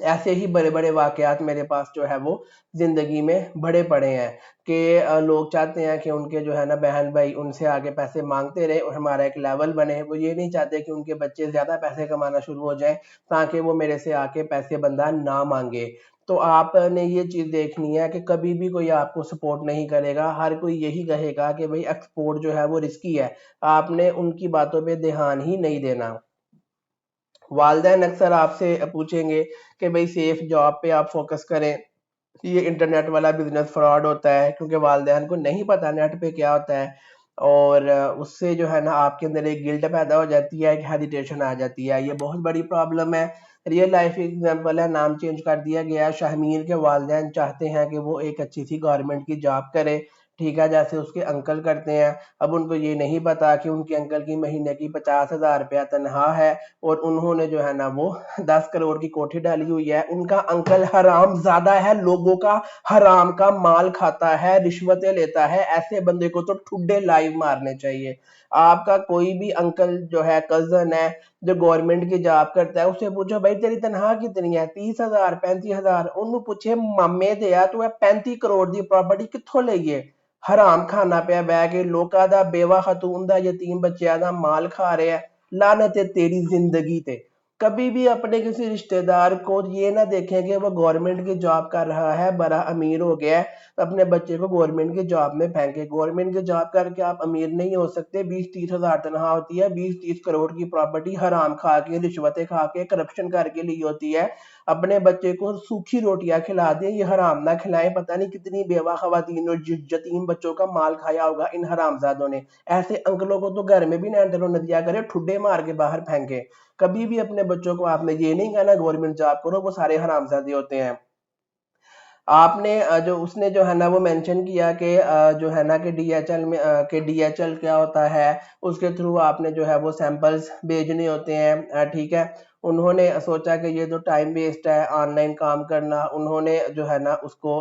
ऐसे ही बड़े-बड़े वाक़यात मेरे पास जो है वो ज़िंदगी में भरे पड़े हैं कि लोग चाहते हैं कि उनके जो है ना बहन-भाई उनसे आगे पैसे माँगते रहें और हमारा एक लेवल बने। वो ये नहीं चाहते कि उनके बच्चे ज़्यादा पैसे कमाना शुरू हो जाएँ, ताकि वो मेरे से आके पैसे बंदा ना माँगे। तो आपने ये चीज़ देखनी है कि कभी भी कोई आपको सपोर्ट नहीं करेगा, हर कोई यही कहेगा कि भई एक्सपोर्ट जो है वो रिस्की है। आपने उनकी बातों पे ध्यान ही नहीं देना। वालिदैन अक्सर आपसे पूछेंगे कि भाई सेफ जॉब पे आप फोकस करें, ये इंटरनेट वाला बिजनेस फ्रॉड होता है, क्योंकि वालिदैन को नहीं पता नेट पे क्या होता है। और उससे जो है ना आपके अंदर एक गिल्ट पैदा हो जाती है, एक हेजिटेशन आ जाती है। ये बहुत बड़ी प्रॉब्लम है। रियल लाइफ एग्जांपल है, नाम चेंज कर दिया गया। शाहमीर के वालिदैन चाहते हैं कि वो एक अच्छी सी गवर्नमेंट की जॉब करे, ठीक है, जैसे उसके अंकल करते हैं। अब उनको ये नहीं पता कि उनके अंकल की महीने की 50,000 रुपया तनख्वाह है और उन्होंने जो है ना वो 10 करोड़ की कोठी डाली हुई है। उनका अंकल हराम ज्यादा है, लोगों का हराम का माल खाता है, रिश्वतें लेता है। ऐसे बंदे को तो ठुड्डे लाइव मारने चाहिए। आपका कोई भी अंकल जो है, कजन है, जो गवर्नमेंट की जॉब करता है, उससे पूछो भाई तेरी तनख्वाह कितनी है, 30,000 35,000। उन्होंने पूछे मामे दिया तू 35 करोड़ की प्रॉपर्टी कित्थों लईए। हराम खाना पे बह के लोका दा, बेवा खतून दा, यतीम बच्चों का माल खा रहे हैं। लानत है तेरी जिंदगी ते। कभी भी अपने किसी रिश्तेदार को ये ना देखें कि वो गवर्नमेंट की जॉब कर रहा है, बड़ा अमीर हो गया है, तो अपने बच्चे को गवर्नमेंट की जॉब में फेंके। गवर्नमेंट की जॉब करके आप अमीर नहीं हो सकते। 20-30 हजार तनख्वाह होती है, 20-30 करोड़ की प्रॉपर्टी हराम खा के, रिश्वतें खा के, करप्शन करके ली होती है। अपने बच्चे को सूखी रोटियां खिला दें, ये हराम ना खिलाएं। पता नहीं कितनी बेवा खवातीन और यतीम बच्चों का माल खाया होगा इन हरामजादों ने। ऐसे अंकलों को तो घर में भी ना एंटर होने दिया करे, ठुड्डे मार के बाहर फेंके। कभी भी अपने बच्चों को आपने ये नहीं कहना गवर्नमेंट जॉब करो, वो सारे हरामजादे होते हैं। आपने जो उसने जो है ना वो मेंशन किया कि जो है ना कि डीएचएल में कि डीएचएल क्या होता है, उसके थ्रू आपने जो है वो सैंपल्स भेजने होते हैं, ठीक है। उन्होंने सोचा कि ये तो टाइम वेस्ट है ऑनलाइन काम करना, उन्होंने जो है ना उसको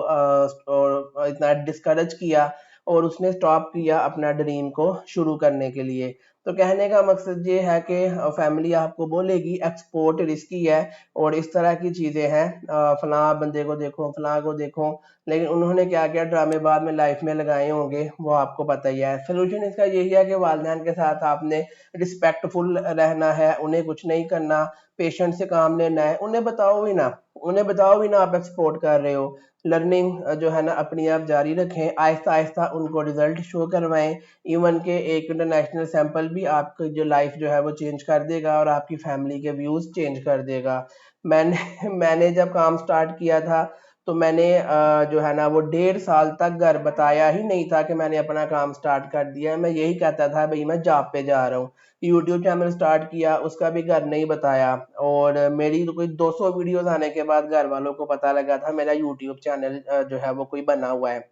इतना डिस्करेज किया और उसने स्टॉप किया अपना ड्रीम को शुरू करने के लिए। तो कहने का मकसद ये है कि फैमिली आपको बोलेगी एक्सपोर्ट रिस्की है और इस तरह की चीज़ें हैं, फलां बंदे को देखो, फलां को देखो, लेकिन उन्होंने क्या क्या ड्रामे बाद में लाइफ में लगाए होंगे वो आपको पता ही है। सोल्यूशन इसका यही है कि वालिदैन के साथ आपने रिस्पेक्टफुल रहना है, उन्हें कुछ नहीं करना, पेशेंट से काम लेना है। उन्हें बताओ भी ना, उन्हें बताओ भी ना आप एक्सपोर्ट कर रहे हो। लर्निंग जो है ना अपनी आप जारी रखें, आहिस्ता आहिस्ता उनको रिजल्ट शो करवाएं। इवन के एक इंटरनेशनल सैंपल भी आपकी जो लाइफ जो है वो चेंज कर देगा और आपकी फैमिली के व्यूज चेंज कर देगा। मैंने मैंने जब काम स्टार्ट किया था तो मैंने जो है ना वो 1.5 साल तक घर बताया ही नहीं था कि मैंने अपना काम स्टार्ट कर दिया है। मैं यही कहता था भाई मैं जॉब पे जा रहा हूँ। यूट्यूब चैनल स्टार्ट किया, उसका भी घर नहीं बताया। और मेरी तो कोई 200 वीडियोस आने के बाद घर वालों को पता लगा था मेरा यूट्यूब चैनल जो है वो कोई बना हुआ है।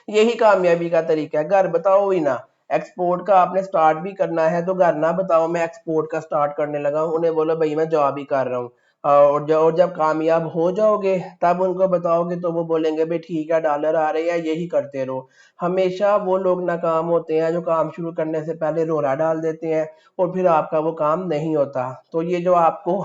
यही कामयाबी का तरीका है, घर बताओ ही ना। एक्सपोर्ट का आपने स्टार्ट भी करना है तो घर ना बताओ मैं एक्सपोर्ट का स्टार्ट करने लगा हूँ, उन्हें बोलो भाई मैं जॉब ही कर रहा हूँ। और जब कामयाब हो जाओगे तब उनको बताओगे तो वो बोलेंगे भाई ठीक है डॉलर आ रहे हैं, यही करते रहो। हमेशा वो लोग नाकाम होते हैं जो काम शुरू करने से पहले रोड़ा डाल देते हैं और फिर आपका वो काम नहीं होता। तो ये जो आपको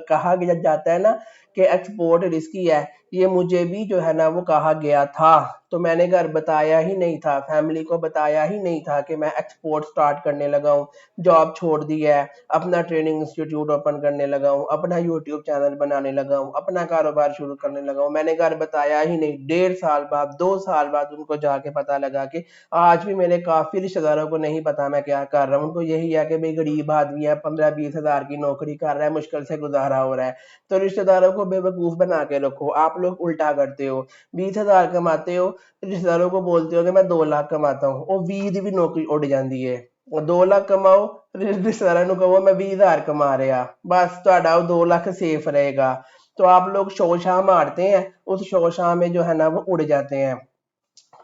कहा गया जाता है ना कि एक्सपोर्ट रिस्की है, ये मुझे भी जो है ना वो कहा गया था। तो मैंने घर बताया ही नहीं था, फैमिली को बताया ही नहीं था कि मैं एक्सपोर्ट स्टार्ट करने लगा हूँ, जॉब छोड़ दी है, अपना ट्रेनिंग इंस्टीट्यूट ओपन करने लगा हूँ, अपना यूट्यूब चैनल बनाने लगा हूँ, अपना कारोबार शुरू करने लगा हूँ। मैंने घर बताया ही नहीं। 1.5 साल बाद, 2 साल बाद उनको जाके पता लगा कि आज भी मेरे काफी रिश्तेदारों को नहीं पता मैं क्या कर रहा हूँ। उनको यही है कि भाई गरीब आदमी है, 15-20 हजार की नौकरी कर रहा है, मुश्किल से गुजारा हो रहा है। तो रिश्तेदारों को बेवकूफ बना के रखो। आप लोग उल्टा करते हो, 20 हजार कमाते हो, रिश्तेदारों को बोलते हो कि मैं 2 लाख कमाता हूँ, और 20 भी नौकरी उड़ जाती है। 2 लाख कमाओ, रिश्तेदारों को कहो मैं 20 हजार कमा रहा, बस ਤੁਹਾਡਾ 2 लाख सेफ रहेगा। तो आप लोग शोशाह मारते हैं, उस शोशाह में जो है ना वो उड़ जाते हैं।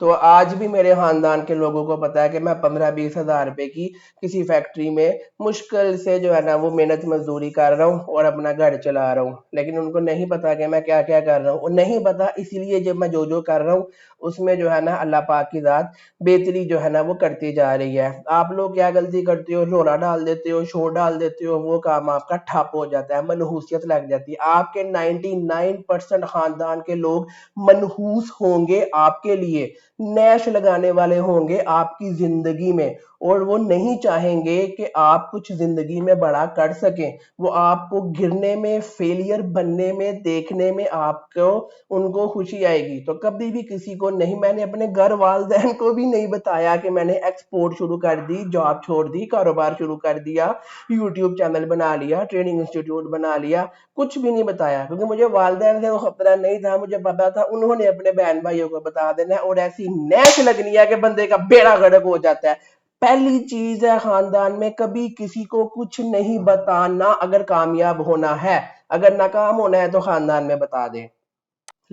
तो आज भी मेरे खानदान के लोगों को पता है कि मैं 15-20 हजार रुपए की किसी फैक्ट्री में मुश्किल से जो है ना वो मेहनत मजदूरी कर रहा हूँ और अपना घर चला रहा हूँ, लेकिन उनको नहीं पता कि मैं क्या क्या कर रहा हूँ। और नहीं पता इसलिए जब मैं जो जो कर रहा हूँ उसमें जो है ना अल्लाह पाक की जात बेहतरी जो है ना वो करती जा रही है। आप लोग क्या गलती करते हो, रोला डाल देते हो, शोर डाल देते हो, वो काम आपका ठप हो जाता है, मनहूसियत लग जाती है। आपके 99% खानदान के लोग मनहूस होंगे आपके लिए, नैश लगाने वाले होंगे आपकी जिंदगी में, और वो नहीं चाहेंगे कि आप कुछ जिंदगी में बड़ा कर सकें। वो आपको गिरने में, फेलियर बनने में देखने में आपको उनको खुशी आएगी। तो कभी भी किसी को नहीं, मैंने अपने घर वालदैन को भी नहीं बताया कि मैंने एक्सपोर्ट शुरू कर दी, जॉब छोड़ दी, कारोबार शुरू कर दिया, यूट्यूब चैनल बना लिया, ट्रेनिंग इंस्टीट्यूट बना लिया, कुछ भी नहीं बताया, क्योंकि मुझे वालदैन से वो खतरा नहीं था। मुझे पता था उन्होंने अपने बहन भाइयों को बता देना है और ऐसी नैश लगनी है कि बंदे का बेड़ा गर्क हो जाता है। पहली चीज है खानदान में कभी किसी को कुछ नहीं बताना अगर कामयाब होना है। अगर नाकाम होना है तो खानदान में बता दें।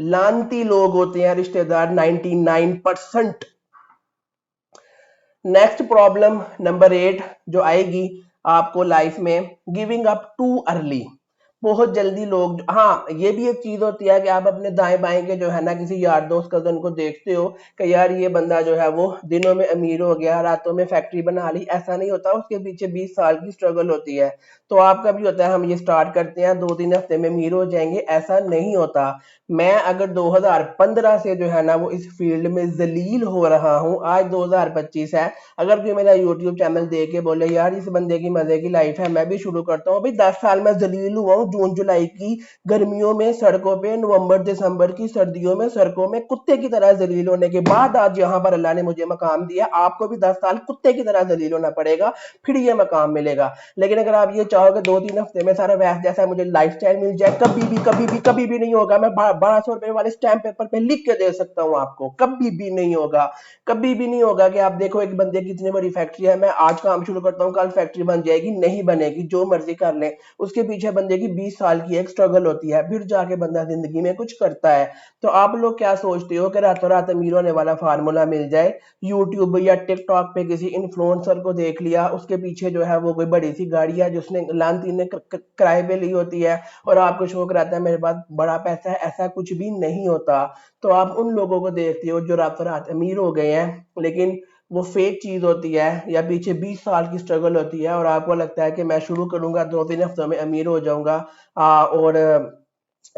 लानती लोग होते हैं रिश्तेदार 99%। नेक्स्ट प्रॉब्लम नंबर 8 जो आएगी आपको लाइफ में, गिविंग अप टू अर्ली। बहुत जल्दी लोग, हाँ ये भी एक चीज होती है कि आप अपने दाएं बाएं के जो है ना किसी यार दोस्त कजन को देखते हो कि यार ये बंदा जो है वो दिनों में अमीर हो गया, रातों में फैक्ट्री बना ली। ऐसा नहीं होता, उसके पीछे 20 साल की स्ट्रगल होती है। तो आपका भी होता है हम ये स्टार्ट करते हैं 2-3 हफ्ते में अमीर हो जाएंगे, ऐसा नहीं होता। मैं अगर 2015 से जो है ना वो इस फील्ड में जलील हो रहा हूँ, आज 2025 है। अगर कोई मेरा यूट्यूब चैनल देख के बोले यार इस बंदे की मजे की लाइफ है, मैं भी शुरू करता हूँ। अभी 10 साल में जलील हुआ हूँ, जून जुलाई की गर्मियों में सड़कों पे, नवंबर दिसंबर की सर्दियों में सड़कों में कुत्ते की तरह जलील होने के बाद आज यहाँ पर अल्लाह ने मुझे मकाम दिया। आपको भी 10 साल कुत्ते की तरह जलील होना पड़ेगा, फिर ये मकाम मिलेगा। लेकिन अगर आप ये चाहोगे 2-3 हफ्ते में सारा वैस जैसा मुझे लाइफस्टाइल मिल जाए, कभी भी नहीं होगा। मैं 1200 रुपए वाले स्टैम्प पेपर पे लिख के दे सकता हूँ आपको, कभी भी नहीं होगा। कभी भी नहीं होगा कि आप देखो एक बंदे की इतनी बड़ी फैक्ट्री है, मैं आज काम शुरू करता हूँ कल फैक्ट्री बन जाएगी, नहीं बनेगी। जो मर्जी कर ले, उसके पीछे बंदे की 20 साल की एक स्ट्रगल होती है, फिर जाके बंदा जिंदगी में कुछ करता है। तो आप लोग क्या सोचते हो कि रातों रात अमीर होने वाला फार्मूला मिल जाए? यूट्यूब या टिकटॉक पे किसी इन्फ्लुएंसर को देख लिया, उसके पीछे जो है वो कोई बड़ी सी गाड़ी है जिसने लानती ने किराए पे ली होती है, और आपको शौक रहता है मेरे पास बड़ा पैसा है। ऐसा कुछ भी नहीं होता। तो आप उन लोगों को देखते हो जो रातों रात अमीर हो गए हैं, लेकिन वो फेक चीज होती है या पीछे 20 साल की स्ट्रगल होती है, और आपको लगता है कि मैं शुरू करूंगा 2-3 हफ्तों में अमीर हो जाऊंगा। और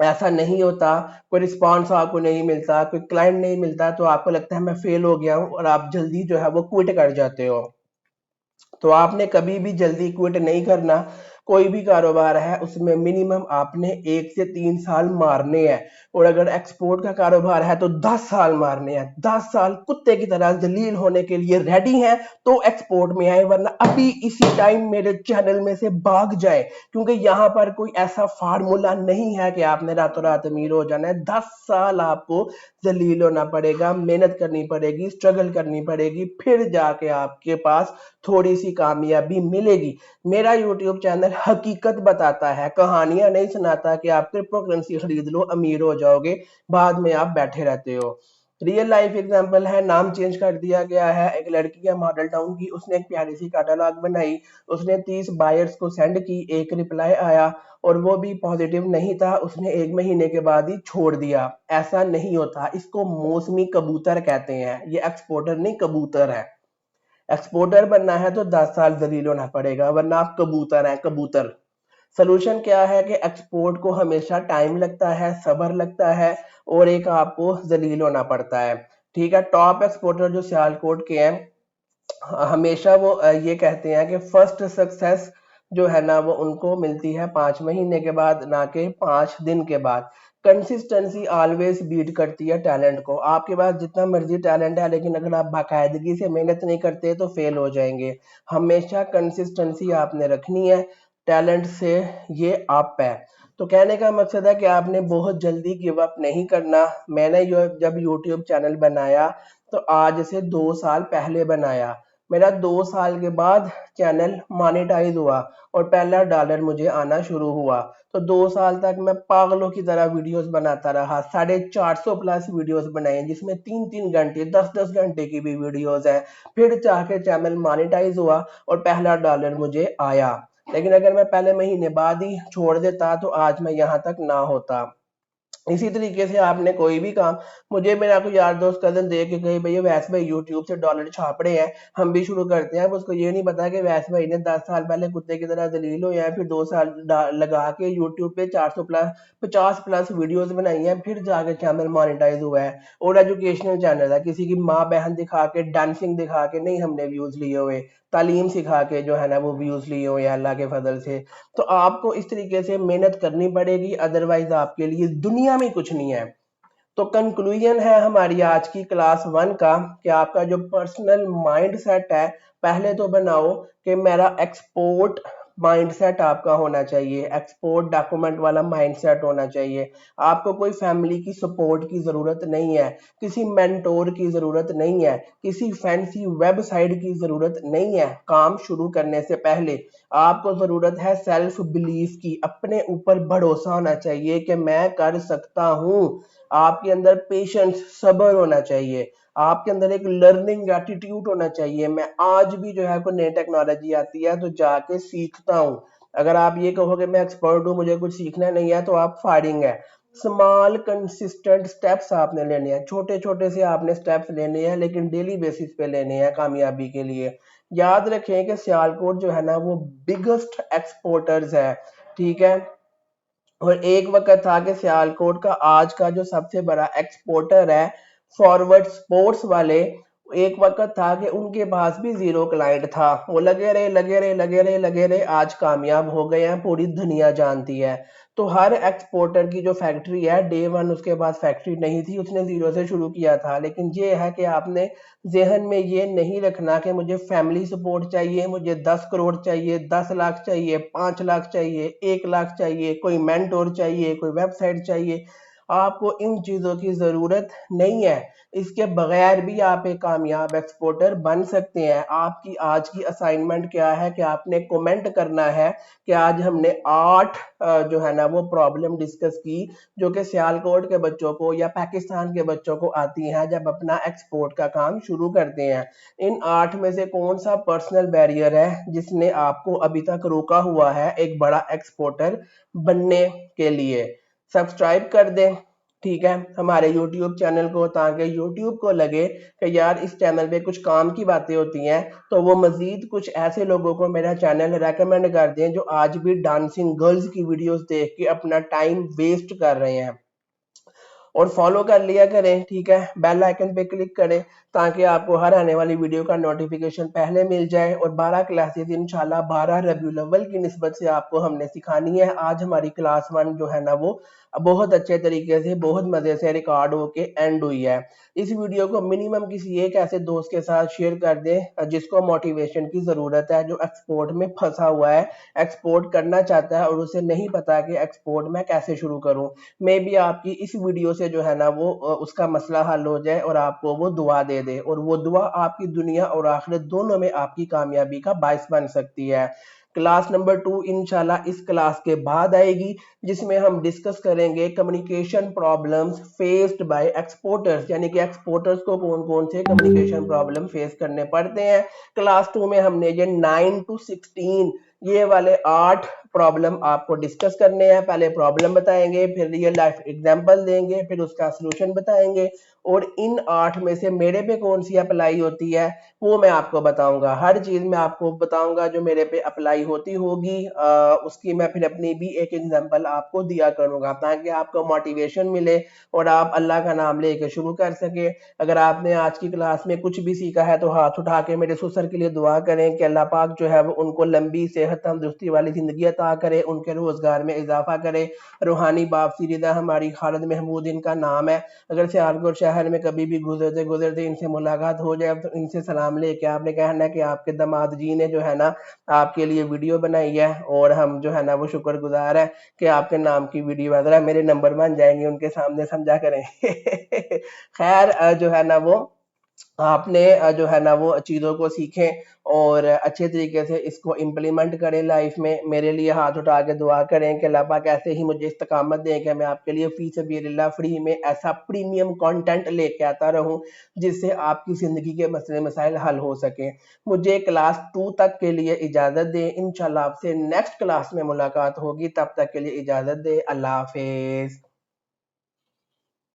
ऐसा नहीं होता। कोई रिस्पॉन्स आपको नहीं मिलता, कोई क्लाइंट नहीं मिलता, तो आपको लगता है मैं फेल हो गया हूँ, और आप जल्दी जो है वो क्विट कर जाते हो। तो आपने कभी भी जल्दी क्विट नहीं करना। कोई भी कारोबार है उसमें मिनिमम आपने 1 से 3 साल मारने हैं, और अगर एक्सपोर्ट का कारोबार है तो 10 साल मारने हैं। 10 साल कुत्ते की तरह जलील होने के लिए रेडी हैं तो एक्सपोर्ट में आए, वरना अभी इसी टाइम मेरे चैनल में से भाग जाए, क्योंकि यहाँ पर कोई ऐसा फार्मूला नहीं है कि आपने रातों रात अमीर हो जाना है। 10 साल आपको जलील होना पड़ेगा, मेहनत करनी पड़ेगी, स्ट्रगल करनी पड़ेगी, फिर जाके आपके पास थोड़ी सी कामयाबी मिलेगी। मेरा यूट्यूब चैनल हकीकत बताता है, कहानियां नहीं सुनाता कि आप क्रिप्टो करेंसी खरीद लो अमीर हो जाओगे, बाद में आप बैठे रहते हो। रियल लाइफ एग्जांपल है, नाम चेंज कर दिया गया है। एक लड़की है मॉडल टाउन की, उसने एक प्यारी सी कैटलॉग बनाई, उसने 30 बायर्स को सेंड की, एक रिप्लाई आया और वो भी पॉजिटिव नहीं था, उसने 1 महीने के बाद ही छोड़ दिया। ऐसा नहीं होता, इसको मौसमी कबूतर कहते हैं, ये एक्सपोर्टर नहीं कबूतर है। एक्सपोर्टर बनना है तो 10 साल जलील होना पड़ेगा, वरना आप कबूतर हैं, कबूतर। सोल्यूशन क्या है कि एक्सपोर्ट को हमेशा टाइम लगता है, सब्र लगता है, और एक आपको जलील होना पड़ता है। ठीक है, टॉप एक्सपोर्टर जो सियालकोट के हैं, हमेशा वो ये कहते हैं कि फर्स्ट सक्सेस जो है ना वो उनको मिलती है 5 महीने के बाद, ना कि 5 दिन के बाद। कंसिस्टेंसी ऑलवेज बीट करती है टैलेंट को। आपके पास जितना मर्जी टैलेंट है, लेकिन अगर आप बाकायदगी से मेहनत नहीं करते तो फेल हो जाएंगे। हमेशा कंसिस्टेंसी आपने रखनी है, टैलेंट से ये अप है। तो कहने का मकसद है कि आपने बहुत जल्दी गिव अप नहीं करना। मैंने जब यूट्यूब चैनल बनाया तो आज से 2 साल पहले बनाया, मेरा 2 साल के बाद चैनल मोनेटाइज हुआ और पहला डॉलर मुझे आना शुरू हुआ। तो 2 साल तक मैं पागलों की तरह वीडियोस बनाता रहा, 450 प्लस वीडियोस बनाए, जिसमें 3-3 घंटे 10-10 घंटे की भी वीडियोस हैं। फिर जाके चैनल मोनेटाइज हुआ और पहला डॉलर मुझे आया। लेकिन अगर मैं पहले महीने बाद ही छोड़ देता तो आज मैं यहाँ तक ना होता। इसी तरीके से आपने कोई भी काम, मुझे मेरा कोई यार दोस्त कजन देख के कहे भैया वैस भाई यूट्यूब से डॉलर छाप रहे हैं, हम भी शुरू करते हैं। अब उसको ये नहीं पता कि वैस भाई ने 10 साल पहले कुत्ते की तरह जलील हुए हैं, फिर 2 साल लगा के यूट्यूब पे 400 प्लस 50 प्लस वीडियोस बनाई हैं, फिर जाके चैनल मोनेटाइज हुआ है। और एजुकेशनल चैनल है, किसी की माँ बहन दिखा के, डांसिंग दिखा के नहीं हमने व्यूज लिए हुए, तालीम सिखा के जो है ना वो व्यूज लिए हुए हैं अल्लाह के फजल से। तो आपको इस तरीके से मेहनत करनी पड़ेगी, अदरवाइज आपके लिए दुनिया में कुछ नहीं है। तो कंक्लूजन है हमारी आज की क्लास 1 का कि आपका जो पर्सनल माइंड सेट है, पहले तो बनाओ कि मेरा एक्सपोर्ट माइंडसेट आपका होना चाहिए, एक्सपोर्ट डॉक्यूमेंट वाला माइंडसेट होना चाहिए। आपको कोई फैमिली की सपोर्ट की ज़रूरत नहीं है, किसी मेंटोर की ज़रूरत नहीं है, किसी फैंसी वेबसाइट की ज़रूरत नहीं है। काम शुरू करने से पहले आपको ज़रूरत है सेल्फ बिलीफ की, अपने ऊपर भरोसा होना चाहिए कि मैं कर सकता हूँ। आपके अंदर पेशेंस, सब्र होना चाहिए। आपके अंदर एक लर्निंग एटीट्यूड होना चाहिए। मैं आज भी जो है कोई नई टेक्नोलॉजी आती है तो जाके सीखता हूँ। अगर आप ये कहोगे मैं एक्सपर्ट हूँ, मुझे कुछ सीखना नहीं है, तो आप फायरिंग है। स्मॉल कंसिस्टेंट स्टेप्स आपने लेने हैं, छोटे छोटे से आपने स्टेप्स लेने हैं, लेकिन डेली बेसिस पे लेने हैं कामयाबी के लिए। याद रखें कि सियालकोट जो है ना वो बिगेस्ट एक्सपोर्टर्स है, ठीक है। और एक वक्त था कि सियालकोट का आज का जो सबसे बड़ा एक्सपोर्टर है फॉरवर्ड स्पोर्ट्स वाले, एक वक्त था कि उनके पास भी जीरो क्लाइंट था। वो लगे रहे लगे रहे लगे रहे लगे रहे, आज कामयाब हो गए हैं, पूरी दुनिया जानती है। तो हर एक्सपोर्टर की जो फैक्ट्री है, डे वन उसके पास फैक्ट्री नहीं थी, उसने जीरो से शुरू किया था। लेकिन ये है कि आपने ज़हन में ये नहीं रखना कि मुझे फैमिली सपोर्ट चाहिए, मुझे 10 करोड़ चाहिए, 10 लाख चाहिए, 5 लाख चाहिए, 1 लाख चाहिए, कोई मेंटोर चाहिए, कोई वेबसाइट चाहिए। आपको इन चीज़ों की ज़रूरत नहीं है। इसके बगैर भी आप एक कामयाब एक्सपोर्टर बन सकते हैं। आपकी आज की असाइनमेंट क्या है कि आपने कमेंट करना है कि आज हमने 8 जो है ना वो प्रॉब्लम डिस्कस की, जो कि सियालकोट के बच्चों को या पाकिस्तान के बच्चों को आती हैं जब अपना एक्सपोर्ट का काम शुरू करते हैं। इन 8 में से कौन सा पर्सनल बैरियर है जिसने आपको अभी तक रोका हुआ है एक बड़ा एक्सपोर्टर बनने के लिए? सब्सक्राइब कर दें, ठीक है, हमारे YouTube चैनल को, ताकि YouTube को लगे कि यार इस चैनल पे कुछ काम की बातें होती हैं, तो वो मजीद कुछ ऐसे लोगों को मेरा चैनल रेकमेंड कर दें जो आज भी डांसिंग गर्ल्स की वीडियोस देख के अपना टाइम वेस्ट कर रहे हैं। और फॉलो कर लिया करें, ठीक है, बेल आइकन पे क्लिक करें ताकि आपको हर आने वाली वीडियो का नोटिफिकेशन पहले मिल जाए। और 12 क्लासेस इंशाल्लाह 12 रबीउल अव्वल की निस्बत से आपको हमने सिखानी है। आज हमारी क्लास 1 जो है ना वो बहुत अच्छे तरीके से, बहुत मजे से रिकॉर्ड होके एंड हुई है। इस वीडियो को मिनिमम किसी एक ऐसे दोस्त के साथ शेयर कर दें जिसको मोटिवेशन की जरूरत है, जो एक्सपोर्ट में फंसा हुआ है, एक्सपोर्ट करना चाहता है और उसे नहीं पता कि एक्सपोर्ट मैं कैसे शुरू करूं। मे बी आपकी इस वीडियो से जो है ना वो उसका मसला हल हो जाए और आपको वो दुआ दे दे, और वो दुआ आपकी दुनिया और आखिरत दोनों में आपकी कामयाबी का बायस बन सकती है। क्लास नंबर 2 इंशाल्लाह इस क्लास के बाद आएगी, जिसमें हम डिस्कस करेंगे communication problems faced by exporters, यानी कि एक्सपोर्टर्स को कौन कौन से कम्युनिकेशन प्रॉब्लम फेस करने पड़ते हैं। क्लास 2 में हमने ये 9 to 16 ये वाले 8 प्रॉब्लम आपको डिस्कस करने हैं। पहले प्रॉब्लम बताएंगे, फिर रियल लाइफ एग्जांपल देंगे, फिर उसका सलूशन बताएंगे, और इन 8 में से मेरे पे कौन सी अप्लाई होती है वो मैं आपको बताऊंगा। हर चीज मैं आपको बताऊंगा जो मेरे पे अप्लाई होती होगी, उसकी मैं फिर अपनी भी एक एग्जांपल आपको दिया करूंगा, ताकि आपको मोटिवेशन मिले और आप अल्लाह का नाम लेके शुरू कर सके। अगर आपने आज की क्लास में कुछ भी सीखा है तो हाथ उठा के मेरे ससुर के लिए दुआ करें कि अल्लाह पाक जो है वो उनको लंबी सेहत तंदुरुस्ती वाली जिंदगी अता करे, उनके रोजगार में इजाफा करे। रूहानी बाप सीरीदा हमारी खालिद महमूद इनका नाम है। अगर सियालकोट शहर में कभी भी गुजरते गुजरते इनसे मुलाकात हो जाए तो इनसे सलाम लेके आपने कहना है कि आपके दामाद जी ने जो है ना आपके लिए वीडियो बनाई है, और हम जो है ना वो शुक्रगुजार है कि आपके नाम की वीडियो है। जरा मेरे नंबर बन जाएंगे, उनके सामने समझा करें। खैर जो है ना वो आपने जो है ना वो चीज़ों को सीखें और अच्छे तरीके से इसको इम्प्लीमेंट करें लाइफ में। मेरे लिए हाथ उठा के दुआ करें कि अल्लाह पाक ऐसे ही मुझे इस्तकामत दें कि मैं आपके लिए फी सबिलिल्लाह फ्री में ऐसा प्रीमियम कंटेंट लेके आता रहूं जिससे आपकी ज़िंदगी के मसले मसाइल हल हो सकें। मुझे क्लास 2 तक के लिए इजाज़त दें, इंशाल्लाह आपसे नेक्स्ट क्लास में मुलाकात होगी, तब तक के लिए इजाज़त दें। अल्लाह हाफिज़।